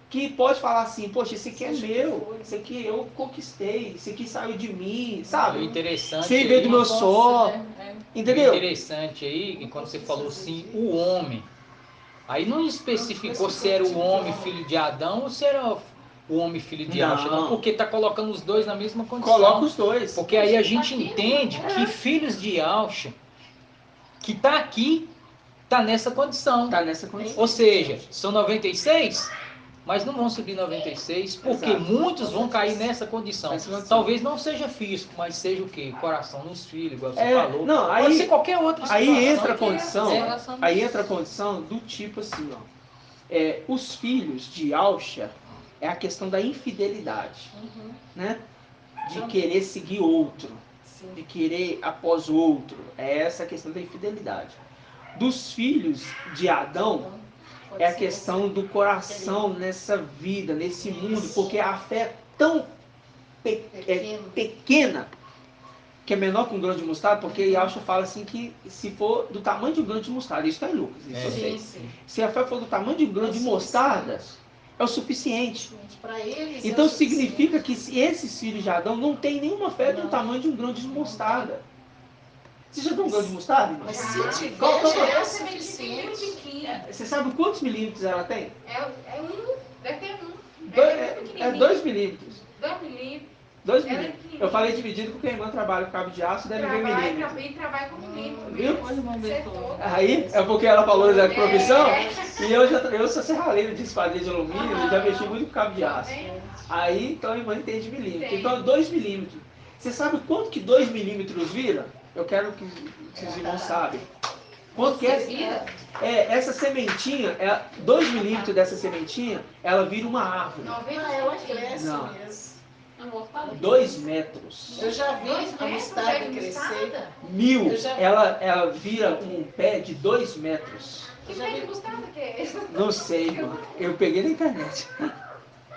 Que pode falar assim, poxa, esse aqui é meu, esse aqui eu conquistei, esse aqui saiu de mim, O sabe? interessante Sem ver do meu só, O entendeu? interessante aí, que quando você falou assim, o homem, aí não especificou se era o homem filho de Adão ou se era o homem filho de Alcha, não, porque está colocando os dois na mesma condição. Coloca os dois. Porque aí a gente entende que filhos de Alcha, que está aqui, está nessa condição. Tá nessa condição. Ou seja, são 96, mas não vão subir 96, porque Exato. muitos vão cair nessa condição. Nessa condição. Talvez não seja físico, mas seja o quê? Coração nos filhos, igual você falou. Não, Pode ser aí, qualquer outra situação. aí entra a condição, Coração aí dos- entra a condição do tipo assim, ó. Os filhos de Alcha é a questão da infidelidade, né? De querer seguir outro, de querer após o outro. É essa a questão da infidelidade. Dos filhos de Adão, é a questão do coração nessa vida, nesse mundo, porque a fé é tão pequena, que é menor que um grão de mostarda, porque Yahshua fala assim que se for do tamanho de um grão de mostarda, isso está em Lucas, isso eu sei. Se a fé for do tamanho de um grão de mostarda, é o suficiente. Para eles. Então é o significa que esses filhos de Adão não têm nenhuma fé do tamanho de um grão de mostarda. Você já viu um grão de mostarda, irmão? Mas se tiver, Qual- já é o semente tem muito suficiente. pequenininho. Você sabe quantos milímetros ela tem? Deve ter um. É 2 milímetros. 2 milímetros. 2 Ela é milímetros. pequenininha. Eu falei dividido porque a irmã trabalha com cabo de aço, deve ver milímetros. E trabalha com milímetros. Viu? Setor. Aí, é porque ela falou da profissão, e eu sou serralheiro de esquadrilha de alumínio, já mexi muito com cabo de aço. Aí, então a irmã entende milímetros. Entende. Então, 2 milímetros. Você sabe quanto que 2 milímetros vira? Eu quero que os irmãos sabem. Quanto que Vira? essa sementinha, 2 milímetros dessa sementinha, ela vira uma árvore. 90 Ah, ela cresce Não. mesmo. 2 metros. Eu já vi a mostarda crescer. 1000. Eu já- Ela vira um pé de 2 metros. Que pé de mostarda que é esse? Não sei, irmão. Eu peguei na internet.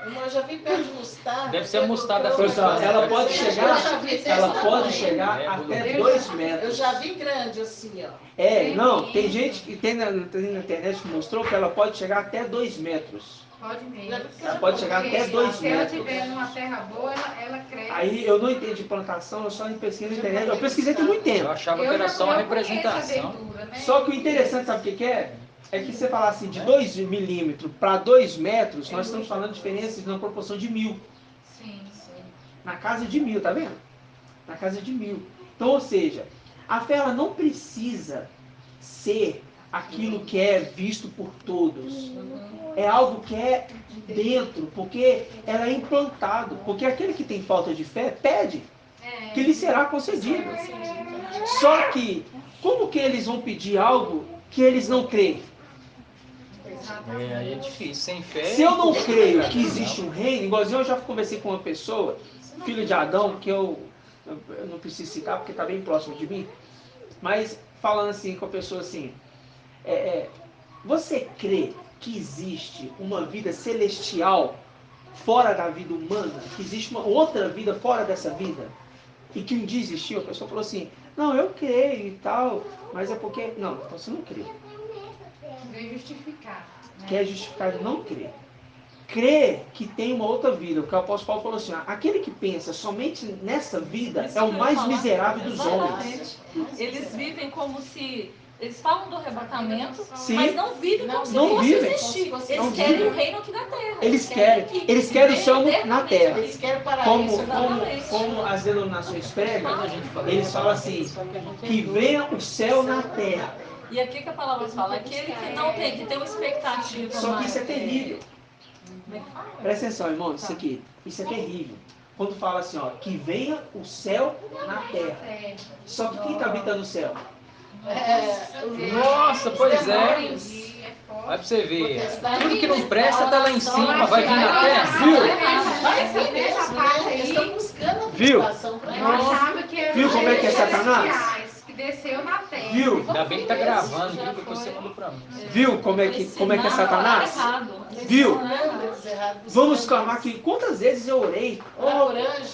Eu já vi pé de mostarda. Deve ser a mostarda Pessoal, ela pode Eu chegar, já vi desse ela pode tamanho. chegar É, até eu 2 Eu metros. já vi grande assim, ó. Não, tem gente que tem na internet que mostrou que ela pode chegar até 2 metros. Pode mesmo. Ela pode chegar até 2 Se ela metros. tiver numa terra boa, ela cresce. Aí eu não entendo de plantação, eu só pesquiso na internet. Eu pesquisei tem muito tempo. Eu achava que era só uma representação. Né? Só que o interessante, sabe o que é? É que você falar assim, de 2 milímetros para 2 metros, nós estamos falando de diferenças na proporção de 1000. Sim, sim. Na casa de 1000, tá vendo? Na casa de 1000. Então, ou seja, a fé ela não precisa ser aquilo que é visto por todos. É algo que é dentro, porque ela é implantado. Porque aquele que tem falta de fé, pede, que lhe será concedido. Só que, como que eles vão pedir algo que eles não creem? Aí é difícil, sem fé. Se eu não creio que existe um reino, igualzinho eu já conversei com uma pessoa, filho de Adão, que eu não preciso citar porque está bem próximo de mim, mas falando assim com a pessoa assim, você crê que existe uma vida celestial fora da vida humana? Que existe uma outra vida fora dessa vida? E que um dia existiu? A pessoa falou assim, não, eu creio e tal, mas é porque... Não, então você não crê. Veio justificar. Quer justificar de não crer. Crer que tem uma outra vida. O que o apóstolo Paulo falou assim, aquele que pensa somente nessa vida é o mais miserável dos homens. Eles vivem como se... Eles falam do arrebatamento, Sim. Mas não vivem como se não fosse vivem. existir. Eles Não querem vivem. o reino aqui na terra. Eles querem o céu na terra. Eles querem o paraíso. Como as denominações pregam, eles falam assim, que venha o céu na terra. E aqui que a palavra fala, aquele que não tem, que tem uma expectativa. Só que isso é terrível. Como é que fala? Presta atenção, irmão, isso aqui. Isso é terrível. Quando fala assim, ó, que venha o céu na terra. Só que quem está habitando o céu? Nossa, pois é. Vai pra você ver. Tudo que não presta tá lá em cima, vai vir na terra. Eles estão buscando a Viu? situação para Eu achava que era Viu como é que é Satanás? celestiais, que desceu na terra. Viu? Ainda bem que tá gravando, viu? Porque você mandou pra mim. Viu como é que é Satanás? Viu? Vamos clamar aqui. Quantas vezes eu orei?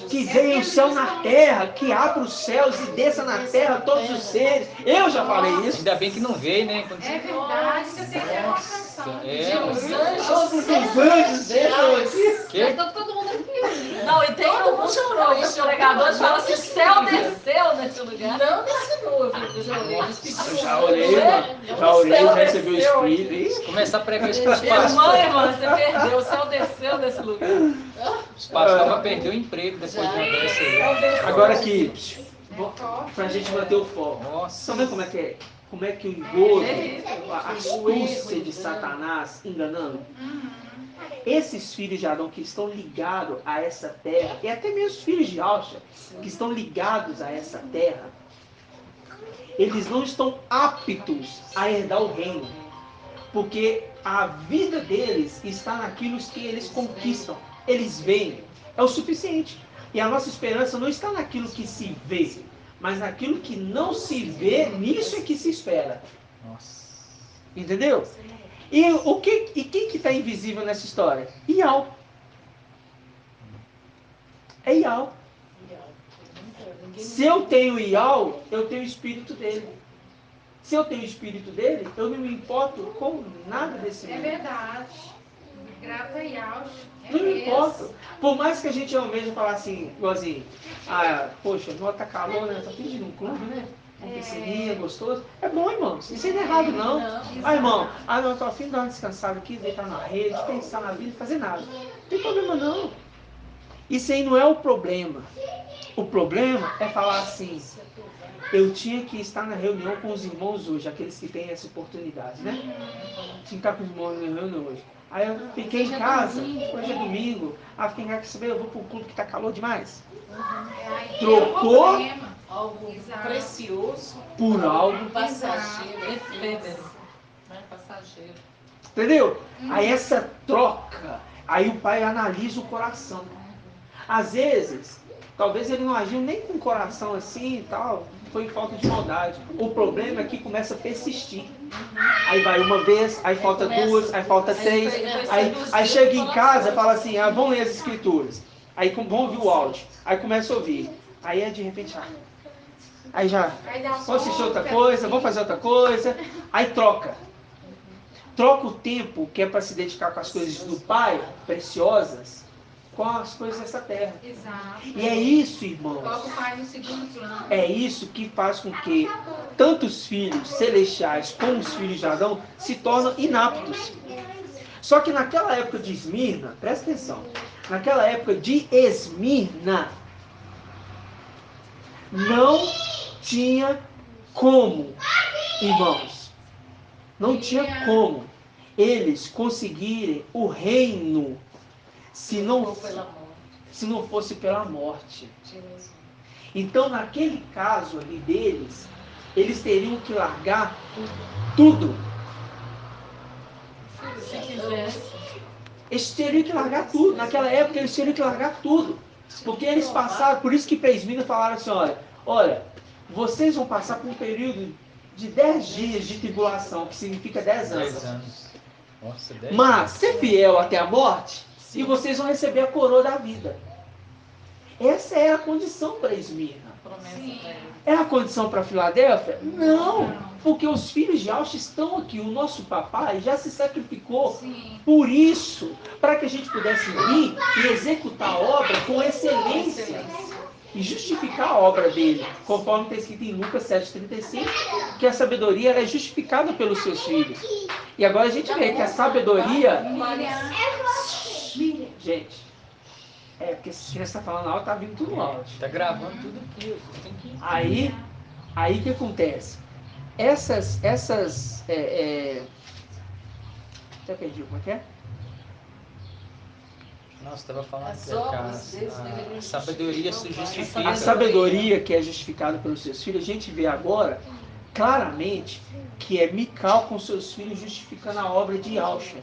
Que venha o céu na terra, que abra os céus e desça na terra todos os seres. Eu já falei isso. Ainda bem que não veio, né? Quando É verdade, que eu tenho que ter uma canção. Todos os anjos desçam aqui. Que? Todo mundo aqui. Não, e tem alguns pregadores que falam assim, o céu desceu nesse lugar. Não desceu, eu já orei. Eu já orei, mano. Já orei, já recebi o Espírito. Ih, Começar a pregar isso pros Irmã, pastores. você perdeu, o céu desceu nesse lugar. Os pastores vão perder o emprego depois de uma dessa aí. agora aqui, pra gente manter o foco. Nossa. Estão vendo como é que o engodo, a astúcia de Satanás enganando? Esses filhos de Adão que estão ligados a essa terra, e até mesmo os filhos de Alcha, que estão ligados a essa terra, eles não estão aptos a herdar o reino. Porque a vida deles está naquilo que eles conquistam. Eles veem. É o suficiente. E a nossa esperança não está naquilo que se vê, mas naquilo que não se vê, nisso é que se espera. Nossa. Entendeu? E quem que está invisível nessa história? Ial. É Ial. Se eu tenho Ial, eu tenho o espírito dele. Se eu tenho o espírito dele, eu não me importo com nada desse mundo. É verdade. Grata e alto. Não me importo. Por mais que a gente almeja falar assim, igualzinho, poxa, não tá calor, né? Tá pedindo um clube, né? Uma piscininha, gostoso. É bom, irmãos. Isso não é errado, não. Irmão, não, eu tô afim de dar uma descansada aqui, deitar na rede, pensar na vida e fazer nada. Não tem problema, não. Isso aí não é o problema. O problema é falar assim, eu tinha que estar na reunião com os irmãos hoje, aqueles que têm essa oportunidade, né? Tinha que estar com os irmãos na reunião hoje. Aí eu fiquei em casa, hoje é domingo, fiquei em casa, saber, eu vou pro clube que tá calor demais. Trocou Algo precioso por algo, passageiro. Efêmero. Passageiro. entendeu? Aí essa troca, aí o pai analisa o coração. Às vezes, talvez ele não agiu nem com o coração assim e tal, foi falta de maldade. O problema é que começa a persistir. Aí vai uma vez, aí falta duas, aí falta três, aí chega em casa e fala assim, vamos ler as escrituras. Aí vamos ouvir o áudio. Aí começa a ouvir. Aí de repente, aí já, vamos assistir outra coisa, vamos fazer outra coisa. Aí troca. troca o tempo que é para se dedicar com as coisas do Pai, preciosas, com as coisas dessa terra. Exato. E é isso, irmãos. Coloca o pai no segundo plano. É isso que faz com que tanto os filhos celestiais como os filhos de Adão se tornam inaptos. Só que naquela época de Esmirna, presta atenção, naquela época de Esmirna, não tinha como, irmãos, não tinha como eles conseguirem o reino se não fosse pela morte. Então, naquele caso ali deles, eles teriam que largar tudo. Se quisesse. Eles teriam que largar tudo. Naquela época, eles teriam que largar tudo. Porque eles passaram, por isso que para Esmirna falaram assim, olha, vocês vão passar por um período de 10 dias de tribulação, que significa 10 anos. 10 anos. Nossa, 10 Mas anos. ser fiel até a morte, e vocês vão receber a coroa da vida. Essa é a condição para Esmirna. Promessa Sim. pra ele. É a condição para Filadélfia? Não, porque os filhos de Ausch estão aqui. O nosso papai já se sacrificou Sim. por isso, para que a gente pudesse vir e executar a obra com excelência e justificar a obra dele, conforme está escrito em Lucas 7,35, que a sabedoria é justificada pelos seus filhos. E agora a gente vê que a sabedoria... Gente, porque se você está falando alto, está vindo tudo alto. Tá gravando tudo aqui. Vocês têm que... Aí o que acontece? Já perdi, como é que é? Nossa, estava falando As que obras deles deveriam a sabedoria se justifica. A sabedoria que é justificada pelos seus filhos, a gente vê agora claramente que é Mical com seus filhos justificando a obra de Yahshua.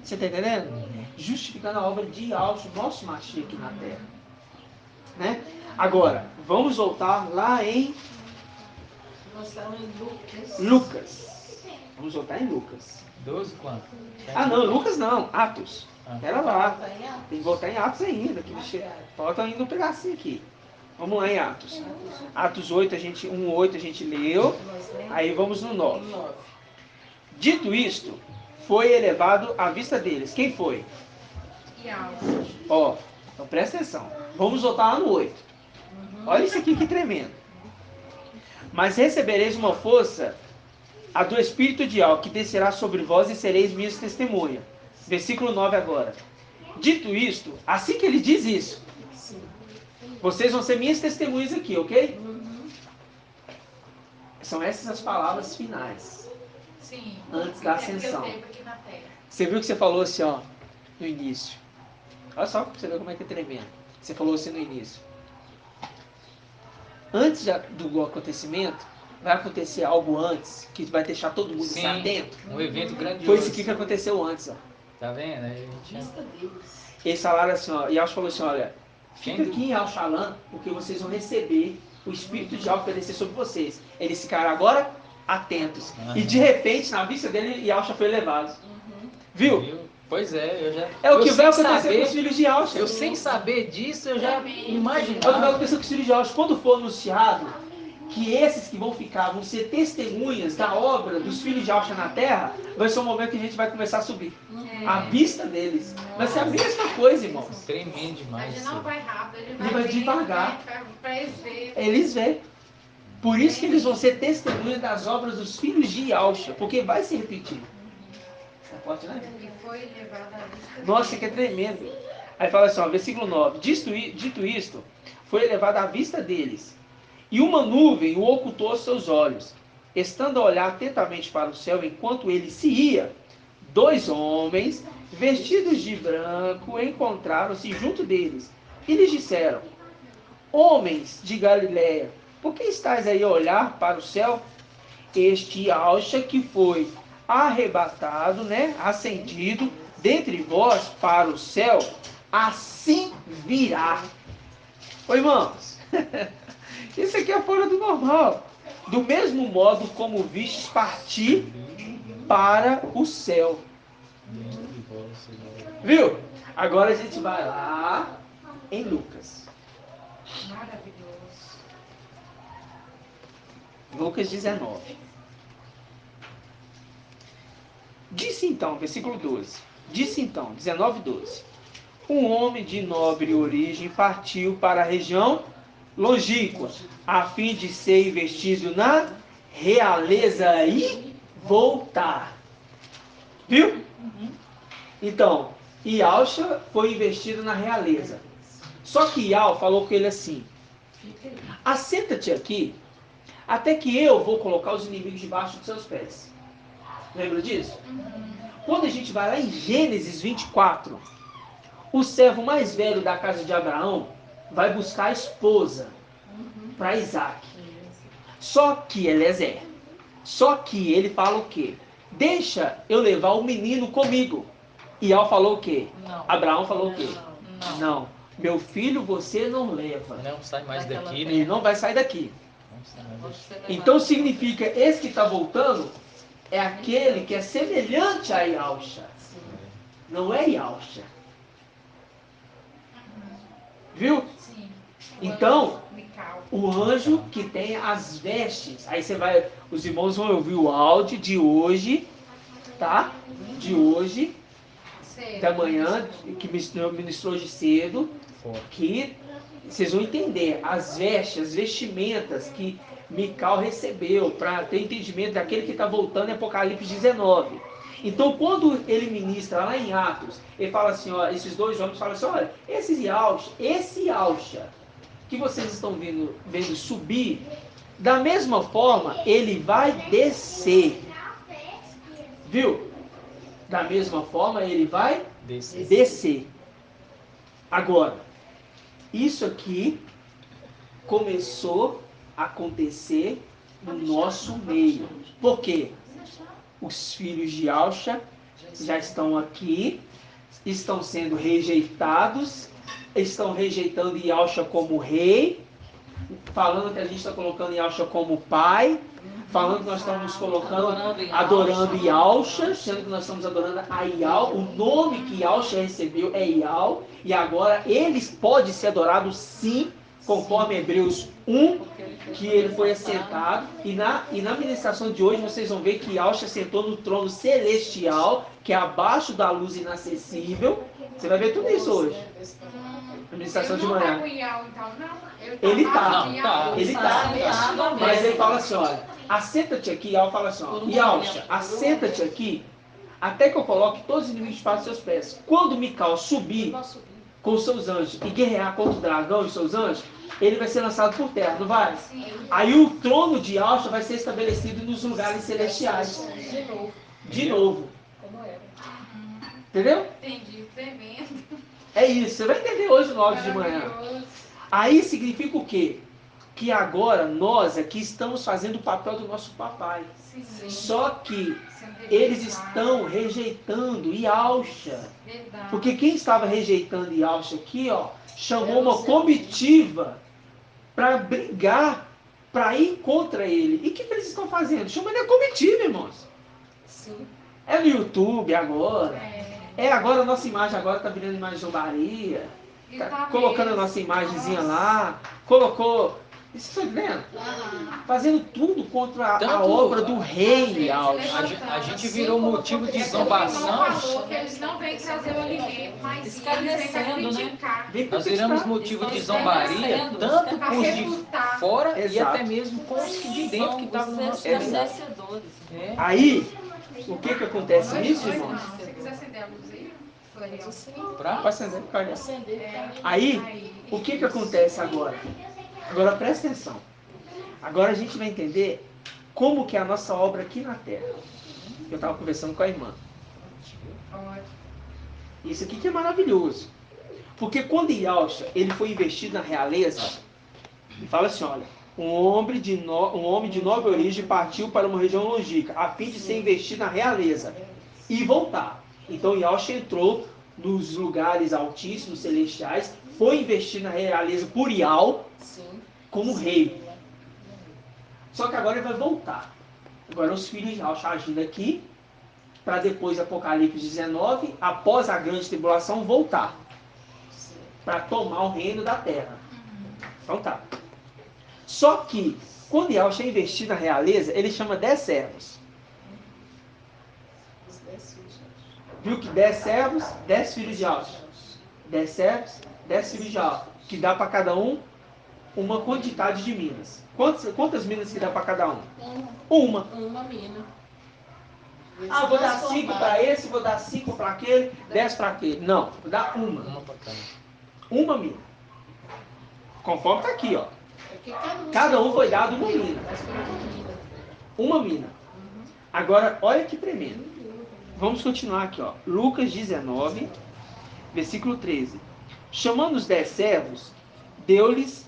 Você está entendendo? Justificando a obra de Yahshua, nosso Mashiach aqui na terra. Né? Agora, vamos voltar lá em Nós estamos em Lucas. Lucas. Vamos voltar em Lucas. 12 quanto? Ah não, Lucas não, Atos. Ah. Pera lá. Tá em Atos. Tem que voltar em Atos ainda. Falta ainda um pedacinho aqui. Vamos lá em Atos. Atos 8, 1:8 a gente leu. Nós lemos Aí vamos no 9. no 9. Dito isto, foi elevado à vista deles. Quem foi? E alto. Ó, então presta atenção. Vamos voltar lá no 8. Olha isso aqui que tremendo. Mas recebereis uma força, a do Espírito de Yahweh, que descerá sobre vós e sereis minhas testemunhas. Versículo 9 agora. Dito isto, assim que ele diz isso, vocês vão ser minhas testemunhas aqui, ok? São essas as palavras finais. Sim. Antes da É porque ascensão. eu tenho aqui na terra. Você viu que você falou assim, ó, no início. Olha só pra você ver como é que é tremendo. Você falou assim no início. Antes do acontecimento, vai acontecer algo antes, que vai deixar todo mundo Sim, atento. um evento grandioso. Foi isso aqui que aconteceu antes, ó. Tá vendo? Aí a gente... Vista deles. Eles falaram assim, ó, e Yahshua falou assim, olha, fica Quem- aqui em Al-Shalom, porque vocês vão receber o Espírito de Yahweh para descer sobre vocês. Eles ficaram agora atentos. E de repente, na vista dele, Yahshua foi levado. Viu? Viu? Pois é, eu já... É o que eu vai sem acontecer saber- com os filhos de Yahshua. Eu sem saber disso, eu já É o que vai imaginava. acontecer com os filhos de Yahshua. Quando for anunciado que esses que vão ficar vão ser testemunhas da obra dos filhos de Yahshua na terra, vai ser um momento que a gente vai começar a subir. À vista deles. Vai ser a mesma coisa, irmãos. Tremendo A demais. gente isso não aí. vai rápido, ele Ele vai vai bem, devagar. né, pra eles verem. Eles vê. Por isso que eles vão ser testemunhas das obras dos filhos de Yahshua, porque vai se repetir. É forte, né? E foi levado à vista. Nossa, que é tremendo. Aí fala assim, ó, versículo 9. Dito isto, foi elevado à vista deles, e uma nuvem o ocultou aos seus olhos. Estando a olhar atentamente para o céu enquanto ele se ia, 2 homens, vestidos de branco, encontraram-se junto deles, e lhes disseram: Homens de Galiléia, por que estáis aí a olhar para o céu? Este Yahshua que foi arrebatado, ascendido dentre vós para o céu, assim virá. Ô irmãos, isso aqui é fora do normal. Do mesmo modo como vistes partir para o céu. Viu? Agora a gente vai lá em Lucas. Maravilhoso. Lucas 19. Disse então, versículo 12. Disse então, 19, 12. Um homem de nobre origem partiu para a região longínqua, a fim de ser investido na realeza e voltar. Viu? Então, Ialcha foi investido na realeza. Só que Ial falou com ele assim: assenta-te aqui, até que eu vou colocar os inimigos debaixo dos seus pés. Lembra disso? Quando a gente vai lá em Gênesis 24, o servo mais velho da casa de Abraão vai buscar a esposa para Isaac. Só que Eliezer, só que ele fala o quê? Deixa eu levar o menino comigo. Ial falou o quê? Não. Abraão falou o quê? Não. Não. Meu filho você não leva. Não sai mais daqui, Ele né? não vai sair daqui. Não sai mais Pode daqui. ser levado. Então significa, esse que está voltando é aquele que é semelhante a Ialcha. Não é Ialcha. Viu? Sim. Então, Mical. o anjo que tem as vestes. Aí você vai, os irmãos vão ouvir o áudio de hoje, tá? De hoje, Sei. da manhã, que ministrou hoje cedo, que vocês vão entender as vestes, as vestimentas que Mical recebeu, para ter entendimento daquele que está voltando em Apocalipse 19. Então, quando ele ministra lá em Atos, ele fala assim, ó, esses dois homens falam assim, olha, esse Ialcha que vocês estão vendo subir, da mesma forma, ele vai descer. Viu? Da mesma forma, ele vai descer. Agora, isso aqui começou a acontecer no nosso meio. Por quê? Os filhos de Ialcha já estão aqui, estão sendo rejeitados, estão rejeitando Ialcha como rei, falando que a gente está colocando Ialcha como pai, falando que nós estamos colocando, adorando Ialcha, sendo que nós estamos adorando a Ial. O nome que Ialcha recebeu é Ial, e agora eles podem ser adorados sim, conforme Hebreus 1, que ele foi assentado, e na ministração de hoje vocês vão ver que Ialcha sentou no trono celestial, que é abaixo da luz inacessível. Você vai ver tudo isso hoje, na ministração de manhã. Ele tá. Mas ele fala assim, olha, assenta-te aqui, Ial fala assim, ó, Ialcha, assenta-te aqui, até que eu coloque todos os inimigos para os seus pés. Quando Mical subir com os seus anjos e guerrear contra o dragão e os seus anjos, ele vai ser lançado por terra, não vai? Aí o trono de Ialcha vai ser estabelecido nos lugares celestiais. De novo. Entendeu? Entendi, tremendo. É isso, você vai entender hoje logo de manhã. Aí significa o quê? Que agora nós aqui estamos fazendo o papel do nosso papai. Sim. Só que eles estão rejeitando Ialcha. Verdade. Porque quem estava rejeitando Ialcha aqui, ó, chamou uma comitiva para brigar, para ir contra ele. E o que eles estão fazendo? Chamando a comitiva, irmãos. Sim. É no YouTube agora. É. Agora a nossa imagem agora está virando imagem de zombaria. E Tá tá colocando a mesmo. nossa imagenzinha lá. Colocou. Vocês estão vendo? Fazendo tudo contra a Tanto- obra do rei Ialcha. A gente virou motivo de zombação. Falou que eles não vêm trazer o alimento, mas sim, eles vêm para Escarnecendo, né? criticar. Vem Nós protestar. viramos motivo de zombaria, tanto Para com os de refutar. fora e Exato. até mesmo com os que de dentro que estavam no nosso Os meio. escarnecedores. É. Aí, o que acontece nisso, Não, irmãos? se você quiser acender a luz aí, Florial. Pra? Pode acender, pode. É, Aí, o que acontece agora? Agora presta atenção. Agora a gente vai entender como que é a nossa obra aqui na Terra. Eu estava conversando com a irmã. ótimo. Isso aqui que é maravilhoso. Porque quando Ialcha, ele foi investido na realeza, ele fala assim, olha, um homem de nobre origem partiu para uma região longínqua, a fim de ser investido na realeza e voltar. Então Ialcha entrou nos lugares altíssimos, celestiais, foi investido na realeza por Ial como rei. Só que agora ele vai voltar. Agora os filhos de Ialcha agindo aqui, para depois Apocalipse 19, após a grande tribulação, voltar. Para tomar o reino da terra. Então tá. Só que, quando Ialcha é investido na realeza, ele chama 10 servos. Viu que 10 servos, 10 filhos de Alcha. 10 servos, 10 filhos de Alcha. Que dá para cada um uma quantidade de minas. Quantas minas que dá para cada um? Uma. Uma mina. Ah, vou dar 5 para esse, vou dar 5 para aquele, 10 para aquele. Não, dá uma. Uma pra cada. Uma mina. Conforme está aqui, ó. Cada um foi dado uma mina. Uma mina. Agora, olha que tremendo. Vamos continuar aqui, ó. Lucas 19, versículo 13. Chamando os 10 servos, deu-lhes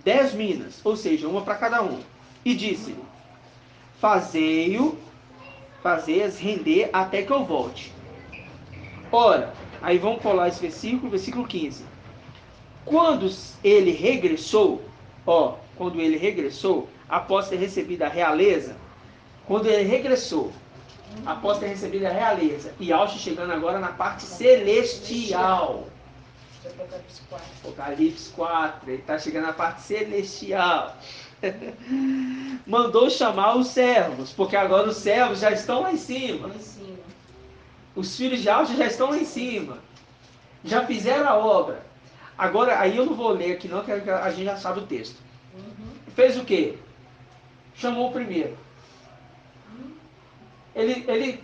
10 minas, ou seja, uma para cada um. E disse-lhe: fazei-as render até que eu volte. Ora, aí vamos colar esse versículo 15. Quando ele regressou, após ter recebido a realeza, e Alcha chegando agora na parte celestial. Apocalipse 4, ele está chegando na parte celestial. Mandou chamar os servos, porque agora os servos já estão lá em cima. Os filhos de Alcha já estão lá em cima. Já fizeram a obra. Agora, aí eu não vou ler aqui não, que a gente já sabe o texto. Fez o quê? Chamou o primeiro. Ele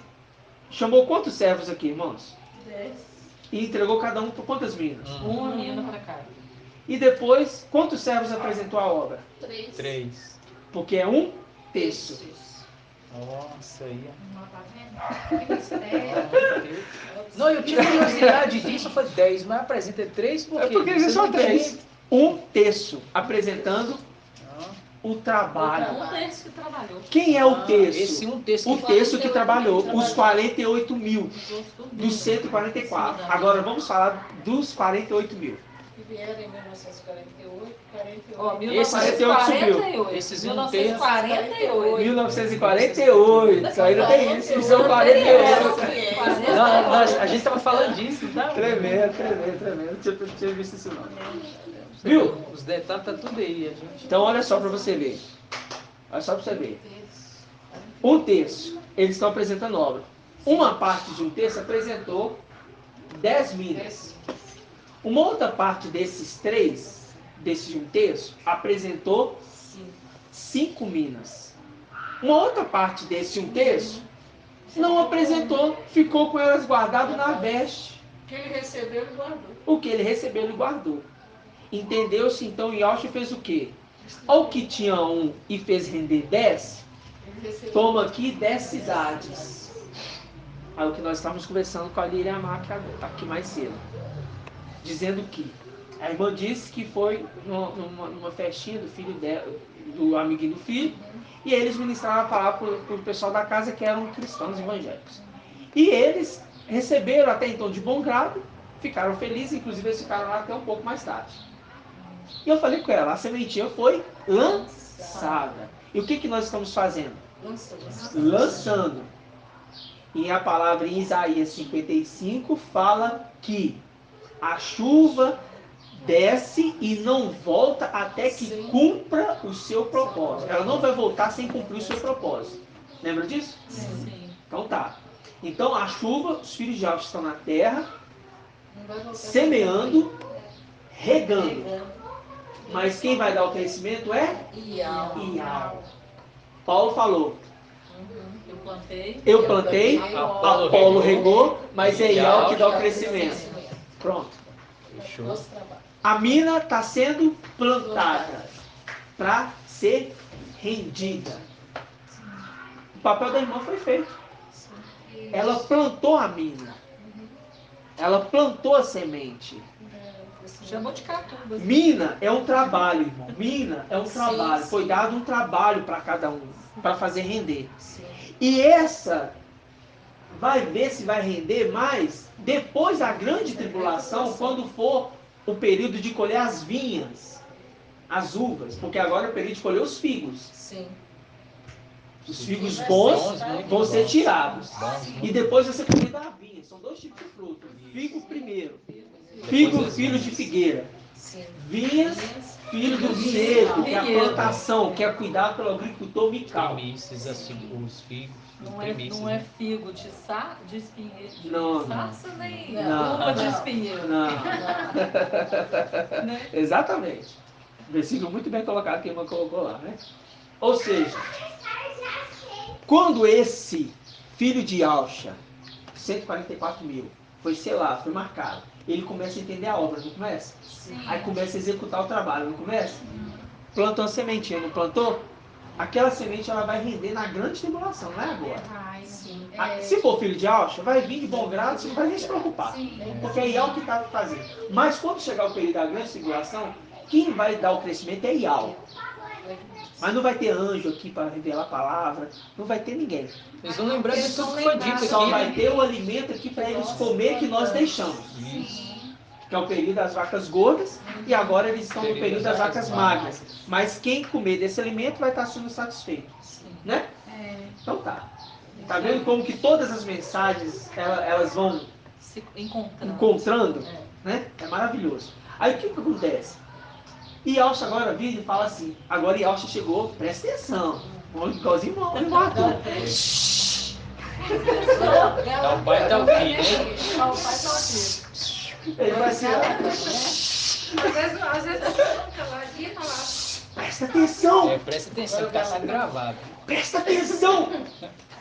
chamou quantos servos aqui, irmãos? 10. E entregou cada um por quantas minas? Uma mina para cada. E depois, quantos servos apresentou a obra? 3. Porque é um terço. Nossa, aí. Não, tá vendo? Que mistério. Não, eu tinha curiosidade disso, foi 10, mas apresenta 3 porque... É porque eles são 3. Um terço apresentando o trabalho. Um terço que trabalhou. Quem é o terço? Esse um terço O terço que trabalhou, os 48 mil dos 144. Agora vamos falar dos 48 mil. Que vieram em 1948, 48. Ó, 1948 Esses 1948. 1948. Isso aí não tem isso. São 48. A gente estava falando disso, tá? Tremendo. Não tinha visto isso não. Viu? Os detalhes tá tudo aí, a gente. Então olha só para você ver. Um terço. Eles estão apresentando obra. Uma parte de um terço apresentou 10 minas. Uma outra parte desses 3, desse um terço, apresentou 5 minas. Uma outra parte desse um terço não apresentou, ficou com elas guardado na veste. O que ele recebeu, ele guardou. O que ele recebeu, ele guardou. Entendeu-se então, e Alcha fez o quê? Ao que tinha um e fez render 10, toma aqui 10 cidades. É o que nós estávamos conversando com a Líria Marca aqui mais cedo. Dizendo que a irmã disse que foi numa festinha do filho dela, do amiguinho do filho, e eles ministraram a palavra para o pessoal da casa que eram cristãos evangélicos. E eles receberam até então de bom grado, ficaram felizes, inclusive eles ficaram lá até um pouco mais tarde. E eu falei com ela, a sementinha foi lançada. E o que nós estamos fazendo? Lançando. E a palavra em Isaías 55 fala que a chuva desce e não volta até que cumpra o seu propósito. Ela não vai voltar sem cumprir o seu propósito. Lembra disso? Sim. Então tá. Então a chuva, os filhos de Alcha estão na terra, semeando, regando. Mas quem vai dar o crescimento é Ial. Paulo falou: eu plantei, Apolo regou, mas é Ial que dá o crescimento. Pronto. Fechou. A mina está sendo plantada para ser rendida. O papel da irmã foi feito. Ela plantou a mina. Ela plantou a semente. Chamou de catuba. Mina é um trabalho, irmão. Mina é um trabalho. Foi dado um trabalho para cada um, para fazer render. E essa vai ver se vai render mais depois da grande tribulação, quando for o período de colher as vinhas, as uvas, porque agora é o período de colher os figos. Sim. Os figos bons vão ser tirados. E depois você colher da vinha. São dois tipos de fruta. Figo primeiro. Figo, filho de figueira. Vinhas, filho do cedro, que é a plantação, que é cuidado pelo agricultor Mical. Primícias, assim, os figos, Não primícias. é figo de espinheiro, de Não, sarça, nem não. uva de espinheiro. Não. Né? Exatamente. Versículo muito bem colocado que a irmã colocou lá, né? Ou seja, quando esse filho de Alcha, 144 mil, foi selado, foi marcado, ele começa a entender a obra, não começa? Sim. Aí começa a executar o trabalho, não começa? Plantou uma sementinha, não plantou? Aquela semente ela vai render na grande tribulação, não é agora. Ai, sim. Se for filho de Alcha, vai vir de bom grado, você não vai nem se preocupar. Sim. Porque é Iau que está fazendo. Mas quando chegar o período da grande tribulação, quem vai dar o crescimento é Iau. Mas não vai ter anjo aqui para revelar a palavra, não vai ter ninguém. Eles vão lembrar de tudo que foi dito Só aqui. vai ter o alimento aqui para eles comer que nós deixamos. Que é o período das vacas gordas, e agora eles estão no período das vacas magras. Mas quem comer desse alimento vai estar sendo satisfeito. Né? Então tá. Tá vendo como que todas as mensagens elas vão Se encontrando. encontrando? Né? É maravilhoso. Aí o que acontece? Ialcha agora vira e fala assim, agora Ialcha chegou, presta atenção. Igualzinho o irmão Arthur. Tá o pai e tá o filho, né? Ó, o pai tá aqui. Ele vai assim, ó, Às vezes eu fico caladinha e falar. presta atenção, É, presta atenção, que tá sendo gravado. presta atenção.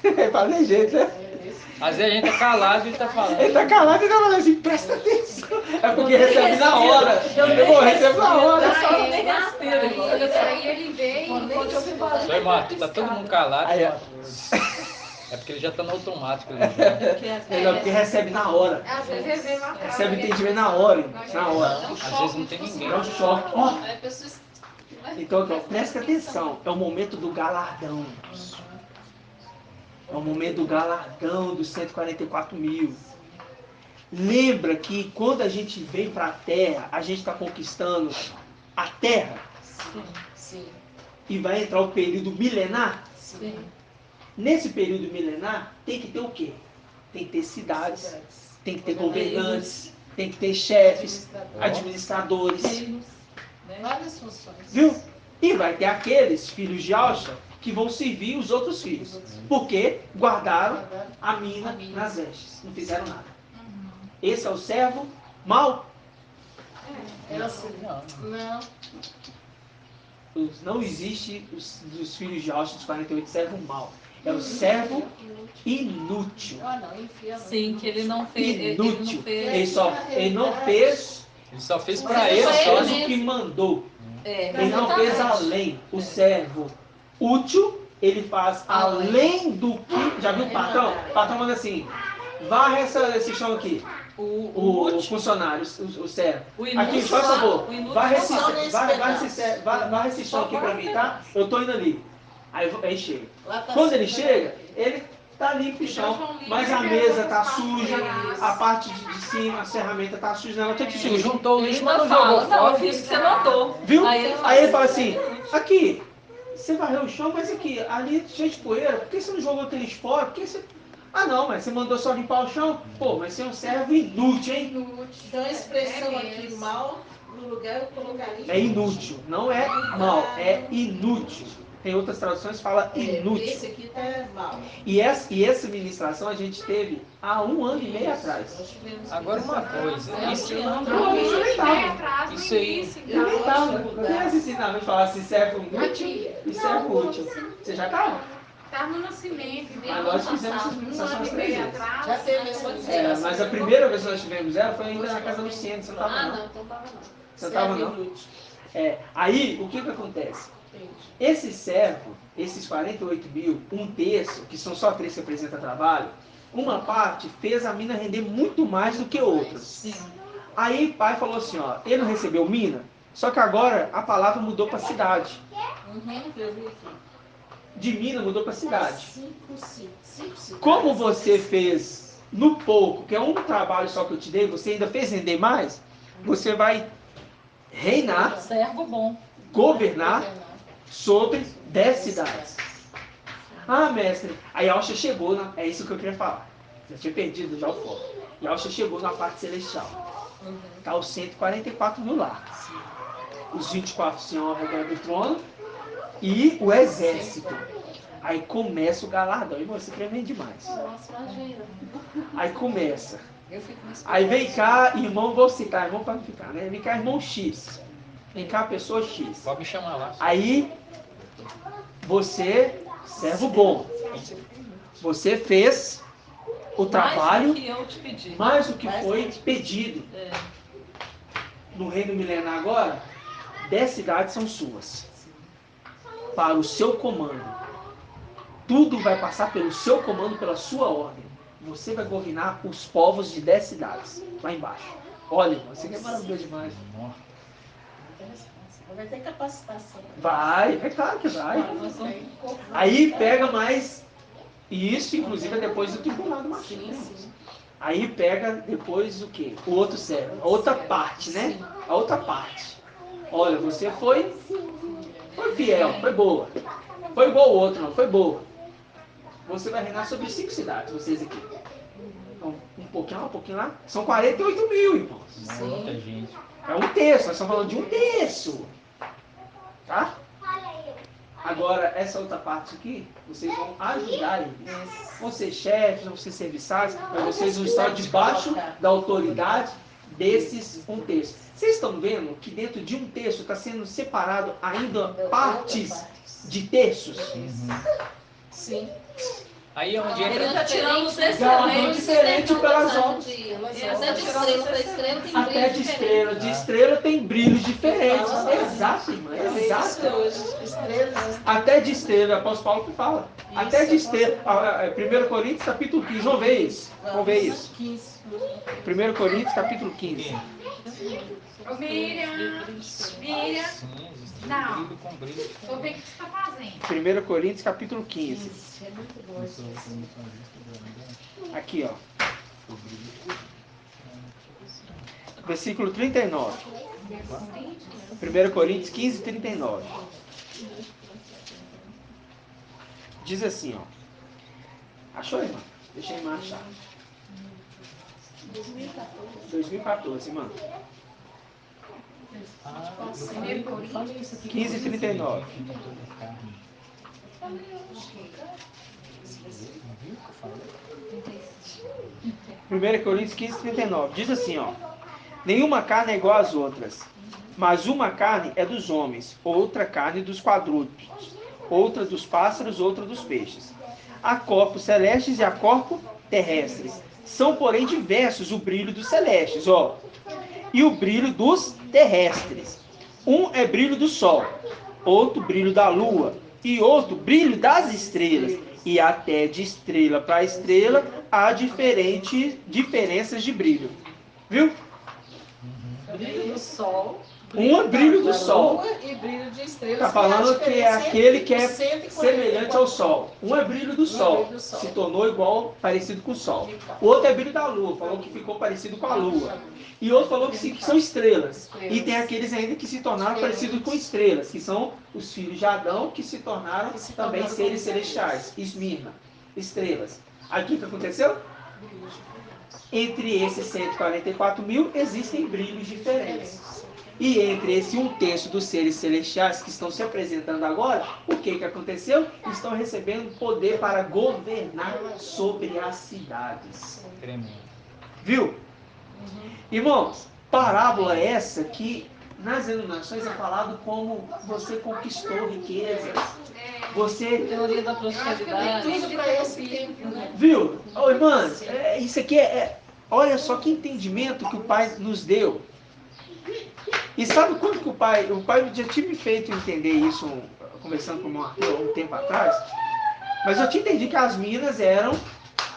Ele fala de jeito, né? Às vezes a gente tá calado e ele tá falando. Ele tá calado e tá falando assim, presta atenção. É porque recebe na hora. Eu recebo na hora. Aí ele veio. Oi, Marco, tá todo mundo calado. Aí, ó. É porque ele já tá no automático. Ele já. Melhor porque recebe na hora. Às vezes ele vem lá atrás. Recebe entendimento na hora, irmão. Na hora. Às vezes não tem ninguém. É um choque. Ó, Aí pessoas. então, presta atenção. É o momento do galardão. É o momento do galardão dos 144 mil. Lembra que quando a gente vem para a terra, a gente está conquistando a terra. Sim. E vai entrar o período milenar. Sim. Nesse período milenar, tem que ter o quê? Tem que ter cidades, tem que ter governantes, tem que ter chefes, administradores. Várias funções. Viu? E vai ter aqueles filhos de Alcha que vão servir os outros filhos. Porque guardaram a mina nas vestes. Não fizeram nada. Esse é o servo mau? Era assim. Não. Não existe dos filhos de Alcha dos 48 servo mau. É o servo inútil. Ah, não, enfia. Sim, que ele não fez. Inútil. Ele Ele não fez Ele só fez pra ele ele só só. o que mandou. É, Ele não fez além. O servo útil, ele faz além do que. Já viu o patrão? O patrão manda assim: varre esse chão aqui. O funcionário, o servo. Aqui, por favor, varre esse chão aqui pra mim, tá? Eu tô indo ali. Aí chega. Quando ele chega, ele tá limpo o chão, mas a mesa tá suja, a parte de cima, a ferramenta tá suja, ela tem que Ele suja. juntou o ele lixo, mas ainda não jogou fala, não, eu fora. fiz o que você mandou. Viu? Aí ele fala assim, aqui, você varreu o chão, mas aqui, ali cheio de poeira, por que você não jogou aquele lixo fora? Por que você... Ah não, mas você mandou só limpar o chão? Pô, mas você é um servo inútil, hein? Então a expressão aqui, mal, no lugar eu colocaria. É inútil, não é mal, é inútil. Tem outras traduções que falam Esse inútil. aqui tá mal. E essa ministração a gente teve há 1 ano e meio atrás. Nós tivemos Agora uma coisa. Isso Não, eu nem tava. Isso aí. Eu nem tava. Eu nem esse ensinamento falar assim, servo inútil e servo útil. Você já tava? Tá no nascimento, Mas nós fizemos essas um ministrações ano e 3 meio vezes. atrás. Já teve essa É, mas a primeira vez que nós tivemos ela foi ainda na casa do Luciano, você não tava Ah, não. não, então tava não. Você não tava não? Inútil. Aí, o que acontece? Entendi. Esse servo, esses 48 mil, 1/3, que são só 3 que apresentam trabalho, uma parte fez a mina render muito mais do que outras. Sim. Aí o pai falou assim, ó, ele não recebeu mina, só que agora a palavra mudou para cidade. Eu vi aqui. De mina mudou para cidade. 5. Como você fez no pouco, que é um trabalho só que eu te dei, você ainda fez render mais, você vai reinar, Servo bom. governar sobre 10 cidades. Ah, mestre, a Yalcha chegou, é isso que eu queria falar. Já tinha perdido já o foco. Yalcha chegou na parte celestial. Está os 144 mil lá. Os 24 senhores ao redor do trono e o exército. Aí começa o galardão. Irmão, você tremendo demais. Nossa, imagina. Aí começa. Aí vem cá, irmão, vou citar, irmão para não ficar, né? Vem cá, irmão X. Vem cá, pessoa X. Pode me chamar lá. Aí, você, servo bom, você fez o trabalho Mais do que eu te pedi. mais do que foi pedido. É. No reino milenar agora, 10 cidades são suas. Para o seu comando. Tudo vai passar pelo seu comando, pela sua ordem. Você vai governar os povos de 10 cidades, lá embaixo. Olha, irmão, isso aqui é maravilhoso demais. Vai ter capacitação. Vai, é claro que vai. Nós vamos- Aí pega mais. E isso, inclusive, é depois do tribunal do Martim. Né? Aí pega depois o quê? O outro servo. A outra parte, né? A outra parte. Olha, você foi fiel, foi boa. Foi igual o outro, não, foi boa. Você vai reinar sobre 5 cidades, vocês aqui. Então, um pouquinho lá. São 48 mil, irmãos. Muita gente. É um terço, nós estamos falando de um terço. Tá? Agora, essa outra parte aqui, vocês vão ajudar eles. Vão ser chefes, vão ser serviçais, mas vocês vão estar debaixo da autoridade desses um terço. Vocês estão vendo que dentro de um terço está sendo separado ainda partes de terços? Sim. Aí é onde Ele entra. está tirando os Galardão excelentes. diferente pelas obras. Até de estrela para estrela tem Até brilho de diferente. estrela. De estrela tem brilhos diferentes. Exato, irmã. Exato. Estrelas. Até de estrela, o apóstolo Paulo que fala. Até de estrela. 1 Coríntios capítulo 15. Vamos ver isso. Vamos ver isso. 1 Coríntios capítulo 15. Ô, Miriam. Miriam. Sim, existe Não. brilho com brilho. Tô vendo o que você tá fazendo. 1 Coríntios capítulo 15. Aqui, ó. Versículo 39. 1 Coríntios 15, 39. Diz assim, ó. Achou, irmã? Deixa a irmã achar. 2014, irmã. 15, 39. 1 Coríntios 15, 39. Diz assim, ó. Nenhuma carne é igual às outras, mas uma carne é dos homens, outra carne dos quadrúpedes, outra dos pássaros, outra dos peixes. Há corpos celestes e há corpos terrestres. São, porém, diversos o brilho dos celestes, ó, e o brilho dos terrestres. Um é brilho do sol, outro brilho da lua, e outro brilho das estrelas. E até de estrela para estrela há diferenças de brilho. Viu? Brilho do sol. Um é brilho do da sol. lua e brilho de estrelas. Está falando que é aquele que é 144. semelhante ao sol. Um é brilho do sol, brilho do sol. se tornou igual, parecido com o sol. O outro é brilho da lua, falou que ficou parecido com a lua. E outro falou que são estrelas. E tem aqueles ainda que se tornaram parecidos com estrelas, que são os filhos de Adão, que se tornaram também seres celestiais. Esmirna, estrelas. Aqui o que aconteceu? Entre esses 144 mil existem brilhos diferentes. E entre esse um terço dos seres celestiais que estão se apresentando agora, o que aconteceu? Estão recebendo poder para governar sobre as cidades. Tremendo. Viu? Irmãos, parábola essa que nas denominações é falado como você conquistou riquezas, você... Teoria da Eu acho que tem prosperidade. tudo para esse tempo, né? Viu? Ô, irmãs, isso aqui olha só que entendimento que o Pai nos deu. E sabe quando que o pai já tinha me feito entender isso, conversando com o Arthur um tempo atrás, mas eu tinha entendido que as minas eram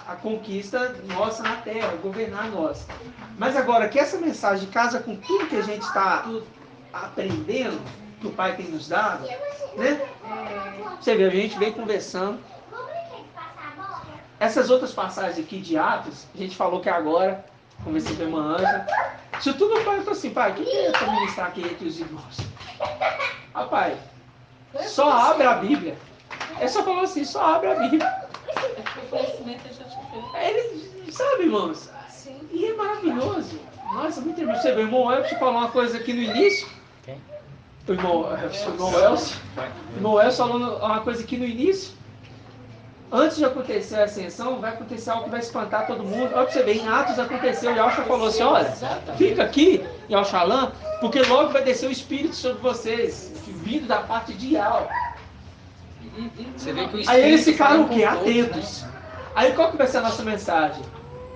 a conquista nossa na terra, governar nós. Mas agora que essa mensagem casa com tudo que a gente está aprendendo, que o Pai tem nos dado, né? Você vê, a gente vem conversando. Essas outras passagens aqui de Atos, a gente falou que agora, conversei com a irmã Ângela, isso tudo o pai falou assim, pai, o que é para ministrar aqui entre os irmãos? Rapaz, só abre a Bíblia. Ele só falou assim, só abre a Bíblia. O conhecimento já te fez. Ele, sabe, irmãos? E é maravilhoso. Nossa, muito interessante. Você vê, o irmão Elcio falou uma coisa aqui no início. Quem? O irmão Elcio. O irmão Elcio falou uma coisa aqui no início. Antes de acontecer a ascensão, vai acontecer algo que vai espantar todo mundo. Olha pra você ver, em Atos aconteceu, Yahshua falou assim, olha, fica aqui, Yahshua, porque logo vai descer o Espírito sobre vocês, vindo da parte de Yahweh. Você vê que o Aí Espírito eles ficaram o quê? fala com todos, Atentos. Aí qual que vai ser a nossa mensagem?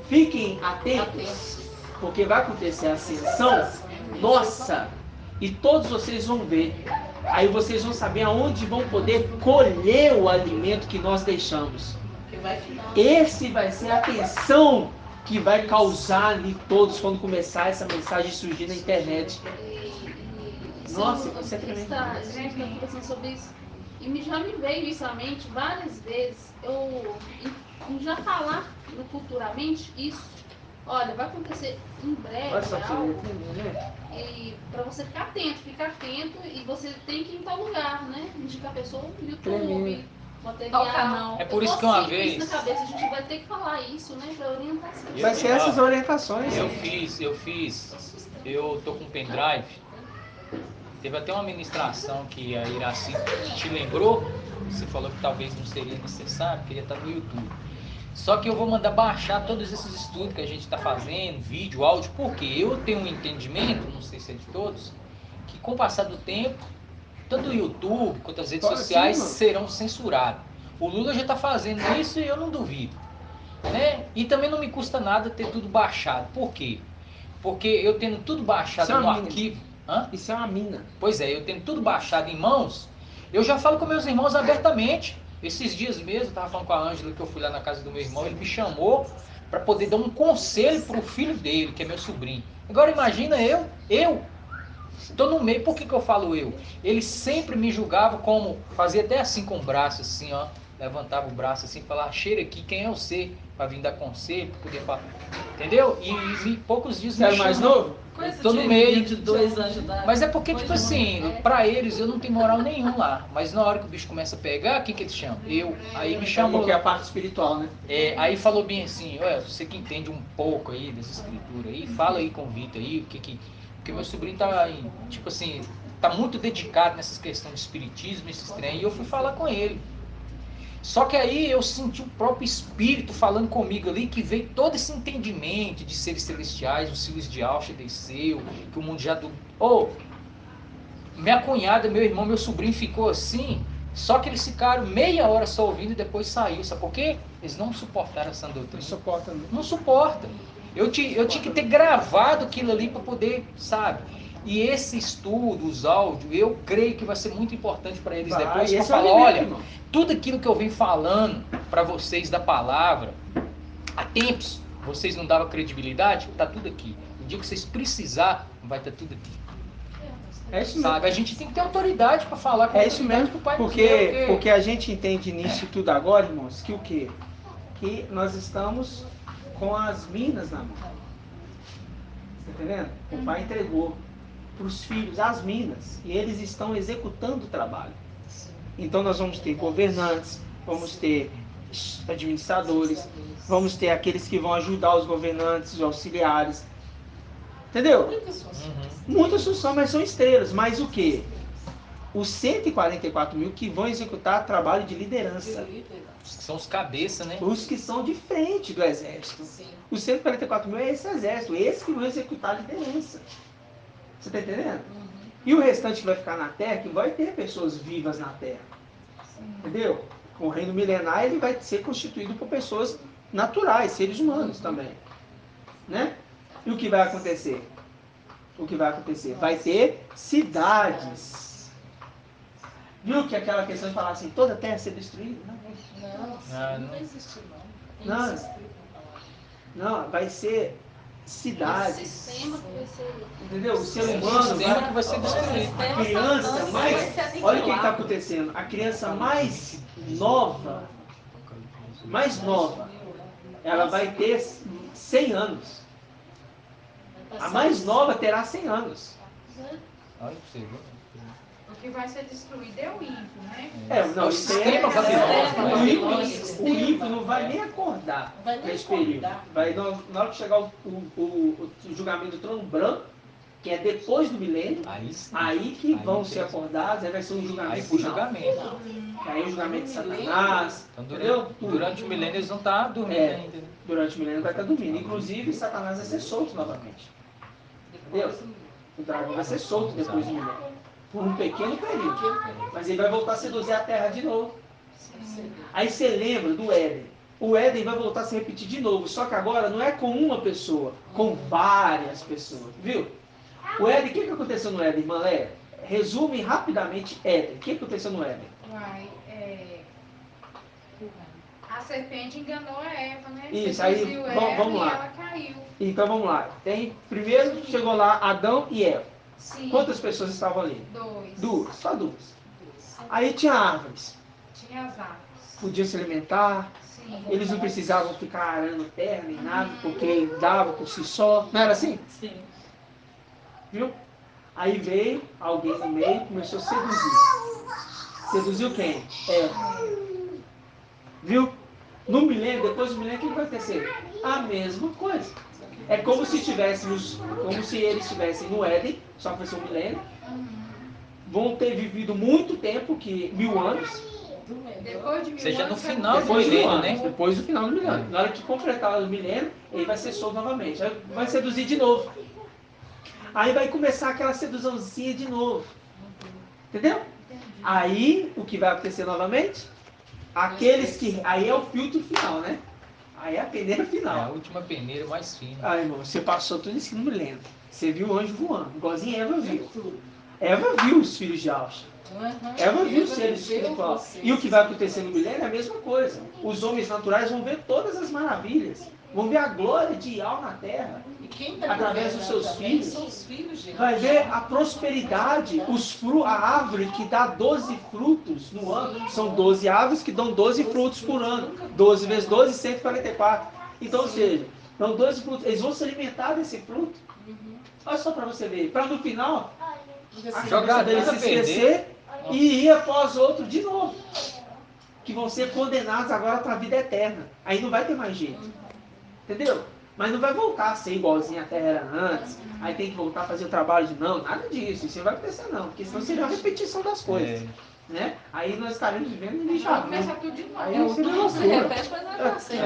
Fiquem atentos, porque vai acontecer a ascensão nossa, e todos vocês vão ver. Aí vocês vão saber aonde vão poder colher o alimento que nós deixamos. Esse vai ser a tensão que vai causar ali todos quando começar essa mensagem a surgir na internet. Nossa, isso é tremendo. A gente está conversando sobre isso. E já me veio isso à mente várias vezes. Eu já falar futuramente isso. Olha, vai acontecer em breve Olha só pra você algo. entender, né? E para você ficar atento e você tem que ir em tal lugar, né? Indicar a pessoa no YouTube, Tremendo. material. Qual canal? É por isso que uma Isso vez- na cabeça, a gente vai ter que falar isso, né? Para orientar as pessoas. Vai ser essas orientações. Eu tô com um pendrive. Teve até uma ministração que a Iraci te lembrou. Você falou que talvez não seria necessário, queria estar no YouTube. Só que eu vou mandar baixar todos esses estudos que a gente está fazendo, vídeo, áudio, porque eu tenho um entendimento, não sei se é de todos, que com o passar do tempo, tanto o YouTube quanto as redes Fala sociais assim, mano. serão censurados. O Lula já está fazendo isso e eu não duvido. Né? E também não me custa nada ter tudo baixado. Por quê? Porque eu tendo tudo baixado Isso é no uma mina. arquivo. Hã? Isso é uma mina. Pois é, eu tendo tudo baixado em mãos, eu já falo com meus irmãos abertamente. Esses dias mesmo, eu estava falando com a Ângela que eu fui lá na casa do meu irmão, ele me chamou para poder dar um conselho para o filho dele, que é meu sobrinho. Agora imagina eu estou no meio, por que eu falo eu? Ele sempre me julgava como, fazia até assim com o braço, assim, ó, levantava o braço assim, falava, cheira aqui, quem é você? Para vir dar conselho, para poder falar. Entendeu? E poucos dias Você era mais novo? Coisa Tô no de meio. menino de 2 anos de idade. Mas é porque, tipo Coisa de assim, pra eles eu não tenho moral nenhum lá. Mas na hora que o bicho começa a pegar, quem que eles chamam? Eu. Aí me chamou. Porque é a parte espiritual, né? Aí falou bem assim, olha, você que entende um pouco aí dessa escritura aí, fala aí com o Vitor aí, porque meu sobrinho tá, tipo assim, tá muito dedicado nessas questões de espiritismo, esses trem, e eu fui falar com ele. Só que aí eu senti o próprio Espírito falando comigo ali, que veio todo esse entendimento de seres celestiais, os filhos de Yahshua desceu, que o mundo já... minha cunhada, meu irmão, meu sobrinho ficou assim, só que eles ficaram meia hora só ouvindo e depois saiu. Sabe por quê? Eles não suportaram essa doutrina. Não suporta, não. Não suporta. Eu tinha que ter gravado aquilo ali para poder, sabe? E esse estudo, os áudios, eu creio que vai ser muito importante para eles Vai, depois. Que eu esse é o falo, alimento, olha, irmão. tudo aquilo que eu venho falando para vocês da palavra, há tempos, vocês não davam credibilidade, tá tudo aqui. O dia que vocês precisar, vai estar tudo aqui. É isso mesmo. Sabe? A gente tem que ter autoridade para falar com É isso autoridade mesmo, pro Pai do porque céu, porque a gente entende nisso tudo agora, irmãos, que o quê? Que nós estamos com as minas na mão. Tá entendendo? O pai entregou para os filhos as minas e eles estão executando o trabalho. Então nós vamos ter governantes, vamos ter administradores, vamos ter aqueles que vão ajudar os governantes, os auxiliares. Entendeu? Muitas funções, mas são estrelas. Mas o quê? Os 144 mil que vão executar trabalho de liderança. São os cabeças, né? Os que são de frente do exército. Os 144 mil é esse exército. Esses que vão executar a liderança. Você está entendendo? E o restante que vai ficar na terra, que vai ter pessoas vivas na terra. Entendeu? O reino milenar ele vai ser constituído por pessoas naturais, seres humanos também. Né? E o que vai acontecer? O que vai acontecer? Vai ter cidades. Viu que aquela questão de falar assim, toda a terra ser destruída? Não existe, Não. Não, vai ser cidades. Sistema que vai ser. Entendeu? O ser É um humano sistema vai... que vai ser destruído. A criança mais... Olha o que está acontecendo. A criança mais nova, ela vai ter 100 anos. A mais nova terá 100 anos. Olha pra você ver. O que vai ser destruído é o ímpio, né? Não, o isso sistema é... babilônico, O ímpio não vai nem acordar Vai nem nesse período. acordar. Vai, na hora que chegar o julgamento do trono branco, que é depois do milênio, Aí sim. aí que Aí vão tem- ser acordados, aí vai ser um Aí julgamento pro final. julgamento. Aí o julgamento de Satanás, Então, entendeu? Tudo. durante o milênio eles vão estar dormindo É. ainda. né? Durante o milênio vai estar dormindo. Inclusive, Satanás vai ser solto novamente. Entendeu? O dragão vai ser solto depois do milênio. Por um pequeno período. Mas ele vai voltar a seduzir a terra de novo. Aí você lembra do Éden. O Éden vai voltar a se repetir de novo. Só que agora não é com uma pessoa, com várias pessoas. Viu? O Éden, o que aconteceu no Éden, irmã Léa? Resume rapidamente Éden. O que aconteceu no Éden? Uai, a serpente enganou a Eva, né? Isso, aí, Seduziu Eva vamos lá. E ela caiu. Então vamos lá. Primeiro chegou lá Adão e Eva. Sim. Quantas pessoas estavam ali? 2. Duas, só duas. Aí tinha árvores. Tinha as árvores. Podiam se alimentar. Sim. Eles não precisavam ficar arando terra nem nada, porque dava por si só. Não era assim? Sim. Viu? Aí veio alguém no meio e começou a seduzir. Seduziu quem? Eva. Viu? No milênio, depois do milênio, o que vai acontecer? A mesma coisa. É como se tivéssemos, como se eles estivessem no Éden, só que vai ser um milênio. Vão ter vivido muito tempo, que 1000 anos. Depois de 1000 Seja no anos, vai final do Depois do milênio, ano, né? depois do final do milênio. Na hora que completar o milênio, ele vai ser solto novamente. Aí vai seduzir de novo. Aí vai começar aquela seduçãozinha de novo. Entendeu? Aí, o que vai acontecer novamente? Aqueles que... Aí é o filtro final, né? Aí é a peneira É a final. última peneira mais fina. Ah, irmão, você passou tudo isso no milênio. Você viu o anjo voando, igualzinho Eva viu. Eva viu os filhos de Alcha. Eva viu os seres espirituais. E o que vai acontecer no milênio é a mesma coisa. Os homens naturais vão ver todas as maravilhas. Vão ver a glória de Yahweh na terra. E quem tá Através dos seus também filhos. são os filhos de Vai Deus. ver a prosperidade, a árvore que dá 12 frutos no ano. São 12 árvores que dão 12 frutos por ano. 12 vezes 12, 144. Então, ou seja, dão 12 frutos. Eles vão se alimentar desse fruto. Olha só para você ver. Para no final, a Jogar cabeça deles se tudo a perder. esquecer e ir após outro de novo. Que vão ser condenados agora para a vida eterna. Aí não vai ter mais jeito. Entendeu? Mas não vai voltar a ser igualzinho a terra era antes. Aí tem que voltar a fazer o trabalho de não, nada disso. Isso não vai acontecer não. Porque senão seria uma repetição das coisas. Né? Aí nós estaremos vivendo em já já. começa tudo de novo. Aí seria Se loucura. repete, mas não é pra sempre.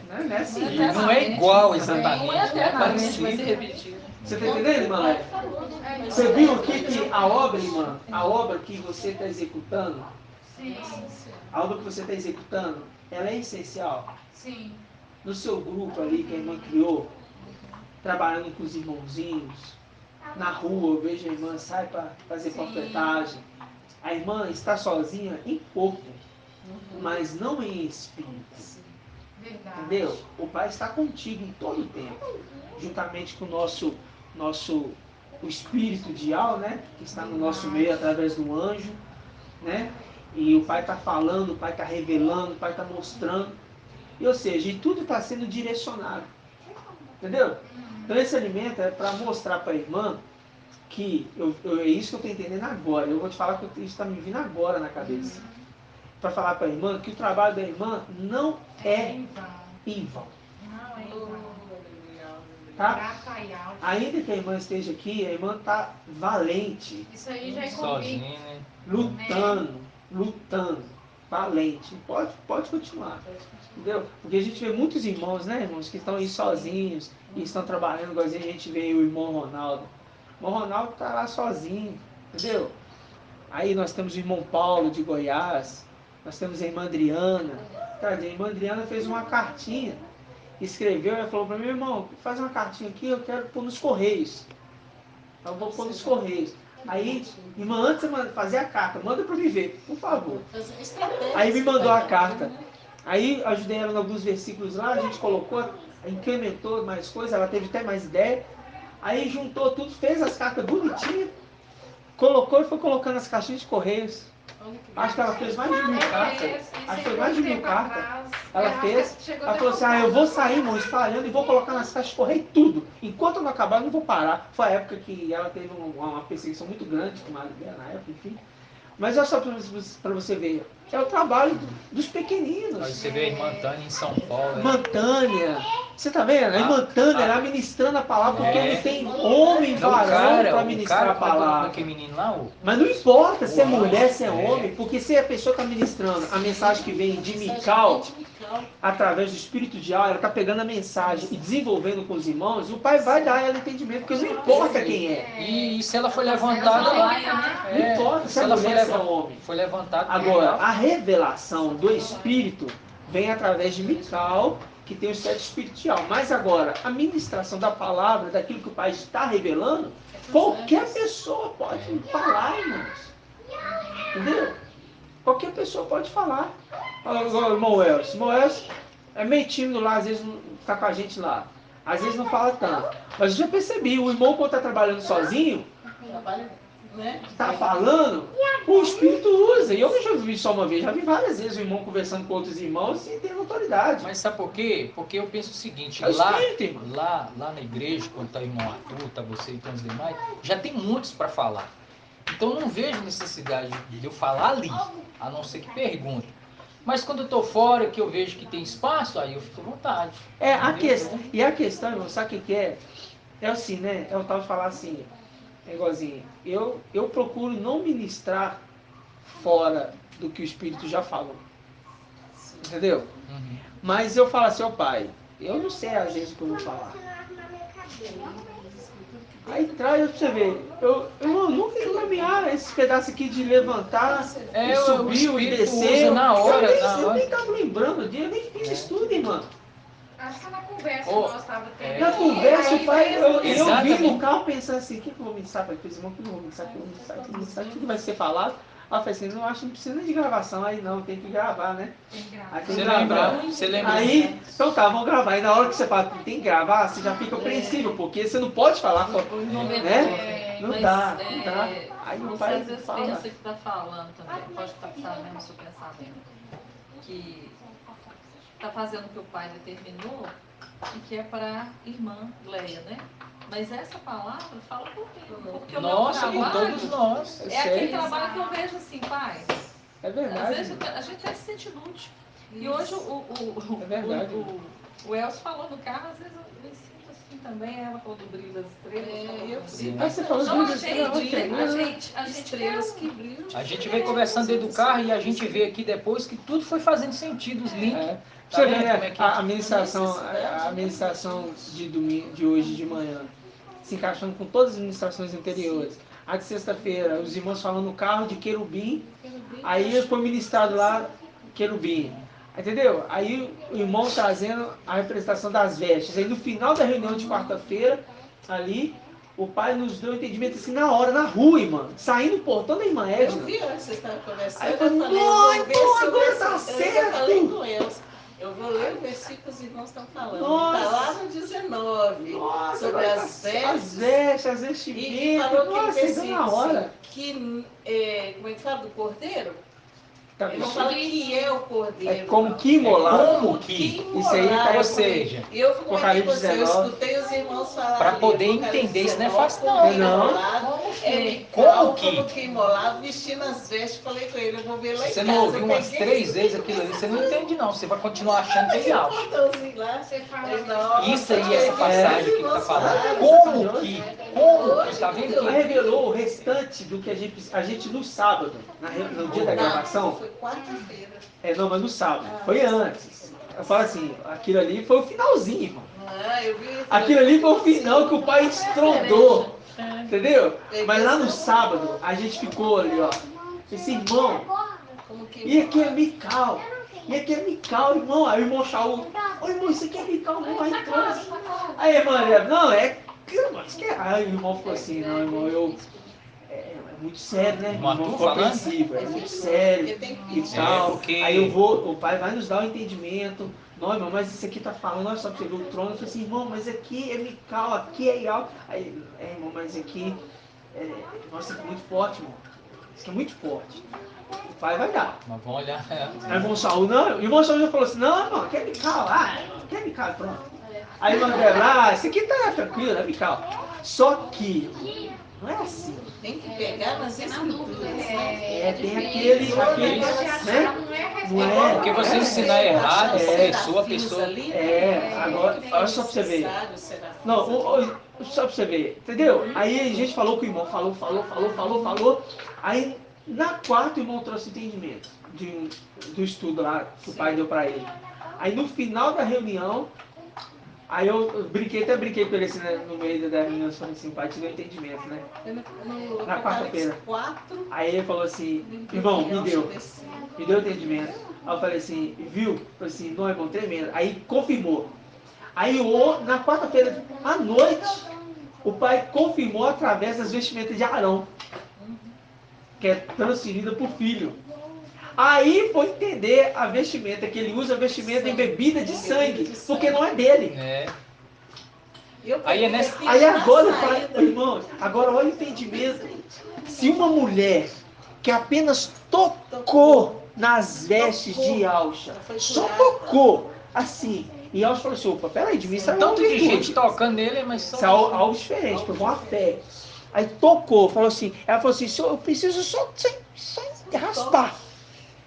Não é assim. E não é igual Não exatamente, é é eternamente, vai se parecido. repetir. Você está entendendo, irmã? Você viu o que a obra, irmã, a obra que você está executando, Sim, a obra que você está executando, ela é essencial. sim. No seu grupo ali que a irmã criou, trabalhando com os irmãozinhos, na rua, eu vejo a irmã sai para fazer Sim. panfletagem. A irmã está sozinha em corpo, mas não em espírito. Verdade. Entendeu? O Pai está contigo em todo o tempo, juntamente com o espírito de Al, né? Que está no nosso meio através do anjo, né? E o Pai está falando, o Pai está revelando, o Pai está mostrando. E, ou seja, e tudo está sendo direcionado. Entendeu? Então esse alimento é para mostrar para a irmã que, é isso que eu estou entendendo agora. Eu vou te falar que isso está me vindo agora na cabeça. Para falar para a irmã que o trabalho da irmã não é em vão. em vão. Não é em vão. Tá? Grato a Yahweh. Ainda que a irmã esteja aqui, a irmã está valente, Isso aí já é comigo. Sozinho, né? lutando, valente. Pode continuar. Entendeu? Porque a gente vê muitos irmãos, né, irmãos, que estão aí sozinhos e estão trabalhando, igual a gente vê o irmão Ronaldo. O irmão Ronaldo está lá sozinho, entendeu? Aí nós temos o irmão Paulo de Goiás, nós temos a irmã Adriana. Cara, a irmã Adriana fez uma cartinha, escreveu e falou para mim, irmão, faz uma cartinha aqui, eu quero pôr nos Correios. Eu vou pôr nos Correios. Aí, irmã, antes de fazer a carta, manda para mim ver, por favor. Aí me mandou a carta. Aí ajudei ela em alguns versículos lá, a gente colocou, incrementou mais coisas, ela teve até mais ideia. Aí juntou tudo, fez as cartas bonitinhas, colocou e foi colocando as caixinhas de correios. Acho que ela fez mais de 1000 cartas. Acho que foi mais de 1000 cartas. Ela fez. Ela falou assim, eu vou sair, irmão, espalhando e vou colocar nas caixas de correio tudo. Enquanto eu não acabar, eu não vou parar. Foi a época que ela teve uma perseguição muito grande com o marido dela, na época, enfim. Mas olha só para você ver. É o trabalho dos pequeninos. Aí você vê a irmã Tânia em São Paulo. Né? Irmã Tânia. Você tá vendo? A irmã Tânia lá ministrando a palavra porque não tem homem varão para ministrar a palavra. Aquele menino lá, Mas não importa se é mulher, se é homem, porque se a pessoa está ministrando a mensagem que vem de Mical, através do Espírito de Al, ela está pegando a mensagem e desenvolvendo com os irmãos, o Pai vai dar ela entendimento, porque não importa quem é. E se ela foi levantada, não importa se é mulher, se é homem. Foi levantada. Agora, a revelação do Espírito vem através de Mical, que tem o 7 espiritual. Mas agora, a ministração da palavra, daquilo que o Pai está revelando, qualquer pessoa pode falar, irmãos. Entendeu? Qualquer pessoa pode falar. Igual o irmão Elcio. O irmão Elcio é meio tímido lá, às vezes não está com a gente lá. Às vezes não fala tanto. Mas eu já percebi, o irmão quando está trabalhando sozinho, está falando, o Espírito usa. E eu não já vi só uma vez, já vi várias vezes o irmão conversando com outros irmãos e tendo autoridade. Mas sabe por quê? Porque eu penso o seguinte, É o Espírito, lá na igreja, quando está o irmão Arthur, tá você e os demais, já tem muitos para falar. Então eu não vejo necessidade de eu falar ali, a não ser que pergunte. Mas quando eu estou fora, que eu vejo que tem espaço, aí eu fico à vontade. E a questão, irmão, sabe o que é? É assim, né? É o tal de falar assim, é igualzinho. Eu procuro não ministrar fora do que o Espírito já falou. Entendeu? Uhum. Mas eu falo assim, ó Pai, eu não sei às vezes o que eu vou falar. Aí traz pra você ver. Eu nunca ia caminhar esse pedaço aqui de levantar, e subir, e descer. Usa na hora, eu nem estava lembrando disso, eu nem fiz estudo, irmão. Acho que na conversa que nós estávamos tendo. Na conversa, o pai, eu vim Exatamente. no carro pensando assim, o que eu vou ministrar para aqueles irmãos? O que eu vou ministrar? O que eu vou ministrar? O que eu vou ministrar? O que vai ser falado? Aí eu falei assim, não, acho que não precisa nem de gravação aí não, tem que gravar, né? Aí tem que gravar. Você lembra? Aí, então tá, vamos gravar. E na hora que você fala que tem que gravar, você já fica apreensível, porque você não pode falar, né? Não dá, não dá. Aí o Você pai às vezes fala. pensa que está falando também, pode estar sabendo o seu pensamento, que está fazendo o que o pai determinou e que é para a irmã Leia, né? Mas essa palavra fala por mim, porque o meu Nossa, por trabalho todos nós. é aquele trabalho que eu vejo assim, pai. É Às verdade. vezes a gente até se sente inútil. E hoje É verdade. o Elcio falou no carro, às vezes eu me sinto assim também, ela falou do brilho das estrelas. Aí você falou Então, de a gente quer que brilham. A gente veio conversando dentro do carro e a gente vê aqui depois que tudo foi fazendo sentido, os links. É. Tá Você vendo vê, né? como é que- A administração de domingo, de hoje de manhã, se encaixando com todas as administrações anteriores. A de sexta-feira, os irmãos falando no carro de querubim, aí foi ministrado lá querubim. Entendeu? Aí o irmão trazendo a representação das vestes. Aí no final da reunião de quarta-feira, ali, o pai nos deu entendimento assim na hora, na rua, irmão. Saindo do portão da irmã Eu Edna. vi antes vocês estavam conversando. Aí eu eu falei, falei, "Não, eu vou ver então se agora eu- tá Eu certo." falei com eles. Eu vou ler o versículo que os irmãos estão falando. Nossa. Está lá no 19. Nossa, sobre agora as tá- vestes. as vestes, as E vestimentas. falou que Nossa, chegou na hora. que como é que fala do cordeiro? Tá, Ele não fala que é o cordeiro. É como não. que imolar. Como que? Isso aí tá- Ou seja, E eu comentei com Apocalipse você, eu 19. escutei os irmãos falar. Pra ali, poder Apocalipse entender, isso não é 19, fácil não. como Não. imolado, Como que? como que imolado, vestindo as vestes, falei com ele, eu vou ver lá em você casa. não ouviu eu umas peguei 3 vezes aquilo ali, você não entende não. Você vai continuar achando que é real. um botãozinho lá, Você fala eu, nossa, Isso aí, essa passagem que tá falando. falaram. Como que? Tá vendo Ela que? revelou o restante do que a gente no sábado, no dia da gravação. Foi quarta-feira. Não, mas no sábado. Foi antes. Eu falo assim, aquilo ali foi o finalzinho, irmão. Ah, eu vi. Aquilo ali foi o final que o pai estrondou. Entendeu? Mas lá no sábado, a gente ficou ali, ó. Esse irmão. Como que E aqui é Mical. E aqui é Mical, irmão. Aí o irmão Shaul. Ô irmão, isso aqui é Mical, não vai trouxe. Aí a irmã, não, isso que é. Aí o irmão ficou assim, não, irmão, é muito sério, né? O Irmão irmão Arthur ficou falando? apreensivo, é muito sério e tal. porque- Aí o pai vai nos dar o entendimento. Não, irmão, mas isso aqui tá falando, olha só pra você ver o trono. Eu falei assim, irmão, mas aqui é Mical, aqui é Ial. Aí, irmão, mas aqui, nossa, isso é muito forte, irmão. Isso é muito forte. O pai vai dar. Mas vamos olhar. Aí o irmão Saul, não, o irmão Saul já falou assim, não, irmão, aqui é Mical, aqui é Mical, pronto. Aí o irmão André, esse aqui tá tranquilo, é Mical. Só que Não é assim. Tem que pegar nas escrituras. É, tem aquele, né? Não é. Porque você ensinar errado, a pessoa. Agora, olha só pra você ver. Não, só pra você ver, entendeu? Aí a gente falou com o irmão, falou. Aí na quarta o irmão trouxe entendimento do estudo lá que o pai deu pra ele. Aí no final da reunião, aí eu brinquei com ele assim, né, no meio da reunião, falando assim, o pai te deu entendimento, né? Na quarta-feira. Aí ele falou assim, irmão, me deu entendimento. Aí eu falei assim, viu? Eu falei assim, não, irmão, tremendo. Aí confirmou. Aí na quarta-feira à noite, o pai confirmou através das vestimentas de Arão, que é transferida para o filho. Aí foi entender a vestimenta, que ele usa a vestimenta em bebida de sangue, porque não é dele. Aí agora eu falei, irmãos, agora olha o entendimento. Se uma mulher que apenas tocou nas vestes de Alcha, só tocou assim, e Alcha falou assim, opa, peraí, de mim isso é Tanto de virtude. gente tocando nele, mas Isso é algo diferente, foi uma fé. Aí tocou, falou assim, ela falou assim, eu preciso só raspar,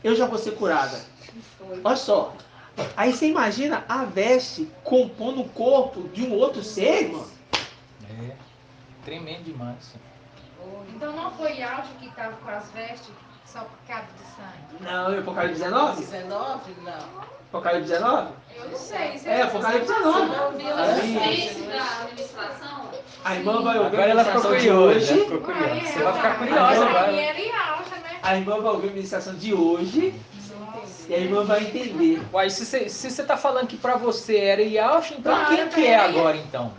eu já vou ser curada. Olha só, aí você imagina a veste compondo o corpo de um outro ser, irmão? É, tremendo demais. Então não foi Alcha que estava com as vestes só por causa de sangue? Não, Apocalipse 19? 19? Não. Apocalipse 19? Eu não sei. Apocalipse 19. A irmã vai ouvir Agora a ela ficou ministração de curiosa. hoje. Ficou curiosa. Você vai ficar curiosa agora. E era em Alcha, né? A irmã vai ouvir a ministração de hoje. E a irmã vai entender. Uai, se você tá falando que pra você era Yauch, então Claro, quem que é peraí. agora então?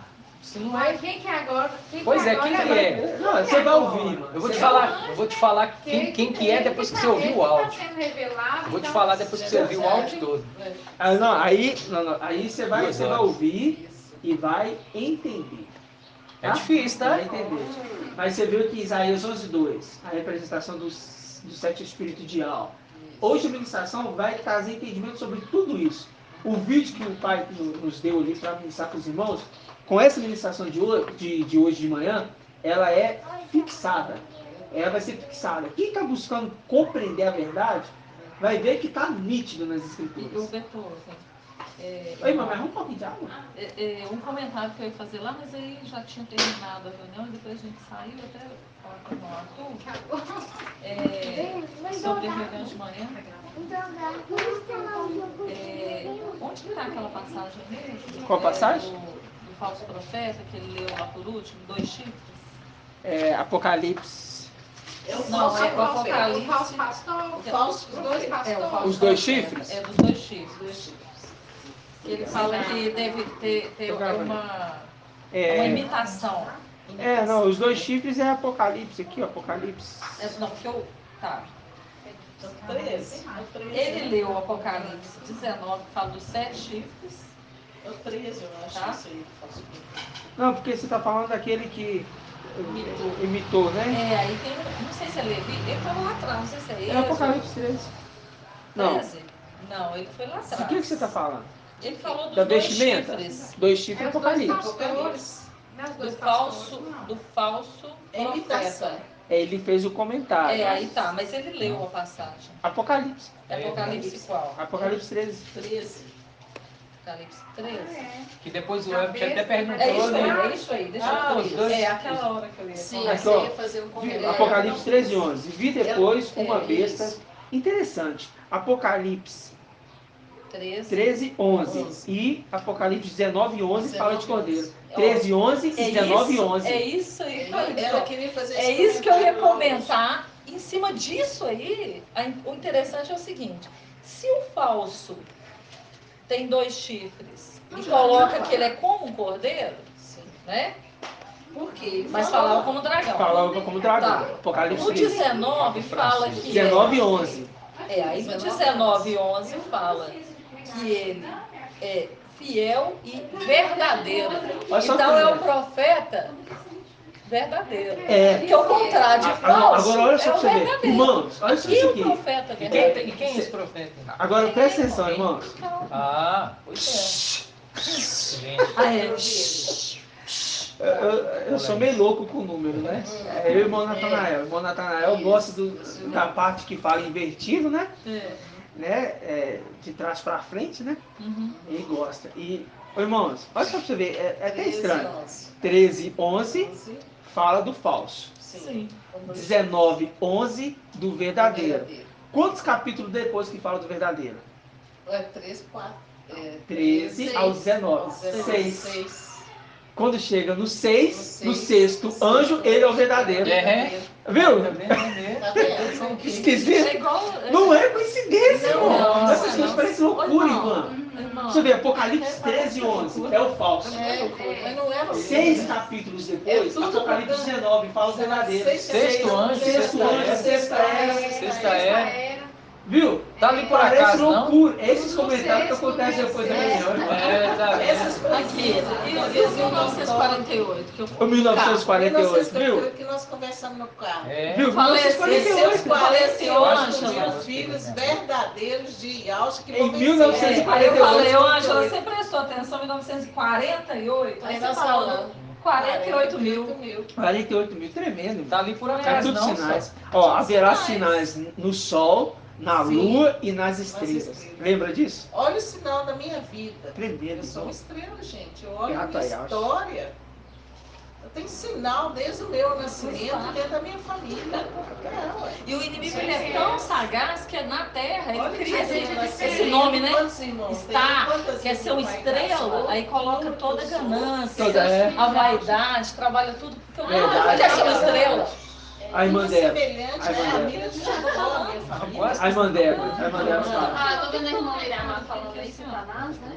Se não é. Mas quem que é agora? Pois é, quem que é? Não, você vai ouvir, irmã. Eu vou te falar quem que é depois que você ouvir o áudio. Eu vou te falar depois que você ouvir o áudio todo. Aí você vai ouvir e vai entender. É difícil, tá? Vai entender. Mas você viu que Isaías 11:2, a representação dos 7 espíritos de alma. Hoje a ministração vai trazer entendimento sobre tudo isso. O vídeo que o pai nos deu ali para ministrar para os irmãos, com essa ministração de hoje de manhã, ela é fixada. Ela vai ser fixada. Quem está buscando compreender a verdade, vai ver que está nítido nas escrituras. Oi, mamãe, arruma um pouquinho de água. Um comentário que eu ia fazer lá, mas aí já tinha terminado a reunião e depois a gente saiu até falar com o Arthur. Sobre a reunião de manhã. Onde que está aquela passagem mesmo? Qual passagem? Do falso profeta que ele leu lá por último, 2 chifres. Apocalipse. Não, é o O Apocalipse. falso pastor, os dois pastores. Os 2 chifres? É dos 2 chifres. Ele fala que deve ter uma imitação. Não, os 2 chifres é Apocalipse aqui, ó, Apocalipse. Não, porque eu. Tá. 13. Ele leu o Apocalipse 19, que fala dos 7 chifres. É o 13, eu acho. Tá. Isso aí. Não, porque você está falando daquele que imitou, né? Aí tem. Não sei se é Levi. Ele estava lá atrás, não sei se é ele. É Apocalipse 13. Não. 13? Não, ele foi lá atrás. O que você está falando? Ele falou dos Da 2 vestimenta? chifres. 2 chifres é Os dois Apocalipse. pastores. Não, os dois Do pastores, falso, não. do falso profeta. Ele fez o comentário. Aí tá, mas ele leu a passagem. Apocalipse. Apocalipse qual? Apocalipse 13. 13. Apocalipse 13? Que depois o Web até perguntou, É isso aí, deixa eu os dois. É aquela hora que eu ia Sim, falar. aí você ia fazer um comentário. Apocalipse 13, 11. Vi depois uma besta. isso. Interessante. Apocalipse 13, 11. E Apocalipse 19, 11 fala de cordeiro. 13, 11 e 19, 11. É isso aí. Ela queria fazer É isso que eu ia comentar. Em cima disso aí, o interessante é o seguinte: se o falso tem 2 chifres e coloca que ele é como um cordeiro, né? Por quê? Mas falava como dragão. Falava como dragão. Tá. Apocalipse O 13. 19 fala que 19, 11. aí no 19, 11 fala que ele é fiel e verdadeiro. Olha só Então que é o lindo. profeta verdadeiro. É. Porque o contrário de falso Agora olha só é pra o você ver. verdadeiro. Irmãos, olha só E isso o aqui. profeta E verdadeiro? quem é esse profeta? Agora presta atenção, irmãos. Ah, pois é. Gente. Ah, é. Eu sou meio louco com o número, né? Eu e o irmão Natanael. O irmão Natanael gosta da parte que fala invertido, né? De trás para frente, né? Ele gosta. E, irmãos, olha só pra você ver, é até estranho. 13, 11 fala do falso. Sim. 19, 11 do verdadeiro. Quantos capítulos depois que fala do verdadeiro? 3, 4. 13 ao 19. 6. 6. Quando chega no 6, no sexto anjo, ele é o verdadeiro. Viu? Esquisito? Não é coincidência, irmão. Essas coisas parecem loucura, irmão. Você vê, Apocalipse 13 e 11 é o falso. Mas não é 6 capítulos depois, Apocalipse 19 fala o verdadeiro. Sexto anjo, Sexta era. Viu? Tá ali por Parece acaso, não? loucura. Esses comentários que acontecem depois da reunião. Tá Aqui, e o 1948? Que eu O 1948, viu? que nós conversamos no carro. Viu? Faleceu, 1948. faleceu, Ângela. Os filhos verdadeiros de Yaucha que Em vão 1948. Aí eu falei, Ângela, você prestou atenção em 1948? Aí você falou 48 mil. 48 mil, tremendo. Tá ali por Tá acaso, tudo não? sinais. Ó, haverá sinais no sol, na lua e nas estrelas. Lembra disso? Olha o sinal da minha vida. Tremendo. Eu sou uma estrela, gente. Eu olho a Gato minha Yaucha. história. Eu tenho sinal desde o meu nascimento dentro da minha família. E o inimigo ele é tão sagaz que na Terra Olha, ele cria gente, esse nome, né? quantos irmãos tem? Star, Quantas quer ser uma irmãs vai estrela, casar? aí coloca toda a ganância, Toda, a vaidade, trabalha tudo, porque o Verdade. inimigo quer ser uma estrela. A irmã Tudo dela. semelhante A à irmã família de Jacó, minha família. A irmã dela fala. Tô vendo a irmã Miriam falando aí, Satanás, né?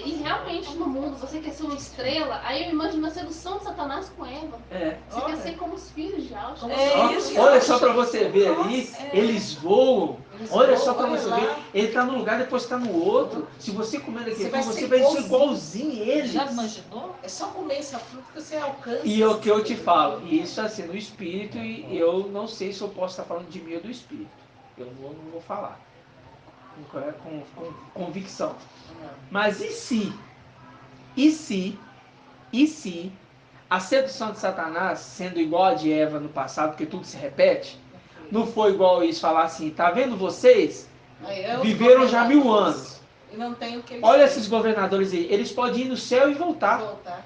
E realmente no mundo, você quer ser uma estrela, aí eu imagino a sedução de Satanás com Eva. Você quer ser como os filhos de Yaucha. Olha só pra você ver ali, eles voam. Olha só pra você ver, ele tá num lugar, depois tá no outro. Se você comer daquele fruto, você vai ser igualzinho eles. Já imaginou? É só comer essa fruta que você alcança. E é o que eu te falo, isso assim, no espírito, e eu não sei se eu posso estar falando de mim ou do espírito. Eu não vou falar. Com convicção. Mas e se a sedução de Satanás, sendo igual a de Eva no passado, porque tudo se repete, não foi igual isso, falar assim, tá vendo vocês? Viveram já 1000 anos. E não tem o que eles Olha têm. esses governadores aí, eles podem ir no céu e voltar.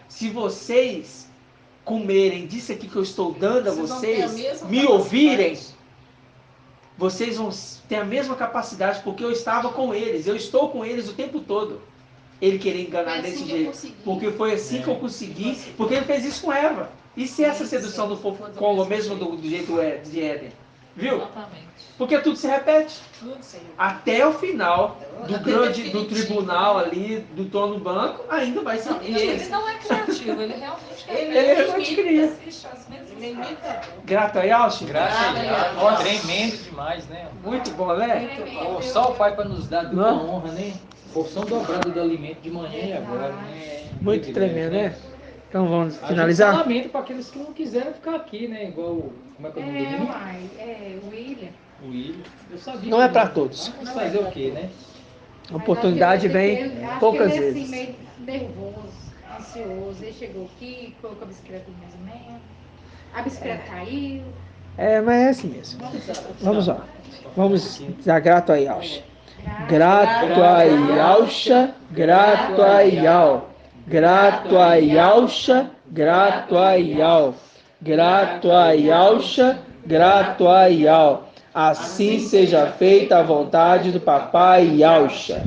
Se vocês comerem disso aqui que eu estou dando a Vocês vão ter a vocês, mesma me capacidade. ouvirem, vocês vão ter a mesma capacidade, porque eu estava com eles, eu estou com eles o tempo todo. Ele queria enganar Foi assim desse que eu jeito, consegui. porque foi assim que eu consegui, porque ele fez isso com Eva. E se essa sedução não for com o mesmo do jeito de Éden? Viu? Exatamente. Porque tudo se repete. Tudo, Senhor. Até o final do Até do tribunal ali, do trono banco, ainda vai ser. E ele não é criativo, ele realmente Ele Ele realmente queria. assiste às mesmas Ele imita. Grato a Yauchi? Graças a Deus. Ó, tremendo demais, né? Muito bom, né? Pô, só o Pai para nos dar de Não? uma honra, né? Porção dobrada do alimento de manhã e agora, né? Muito tremendo, né? Então vamos A finalizar? gente lamenta para aqueles que não quiseram ficar aqui, né? Igual, como é que é o nome do menino? O William. O William. Eu sabia Não que é pra todos. Vamos fazer o quê, né? A oportunidade vem poucas ele, vezes. assim, meio nervoso, ansioso. Ele chegou aqui, colocou a bicicleta no meio. A bicicleta caiu. Mas é assim mesmo. Vamos lá. Vamos dar grato a Yaucha. Grato a Yaucha, grato a Yau. Grato a Yaucha, grato a Yau. Grato a Yaucha, grato a Yau. Assim seja feita a vontade do Papai Yaucha.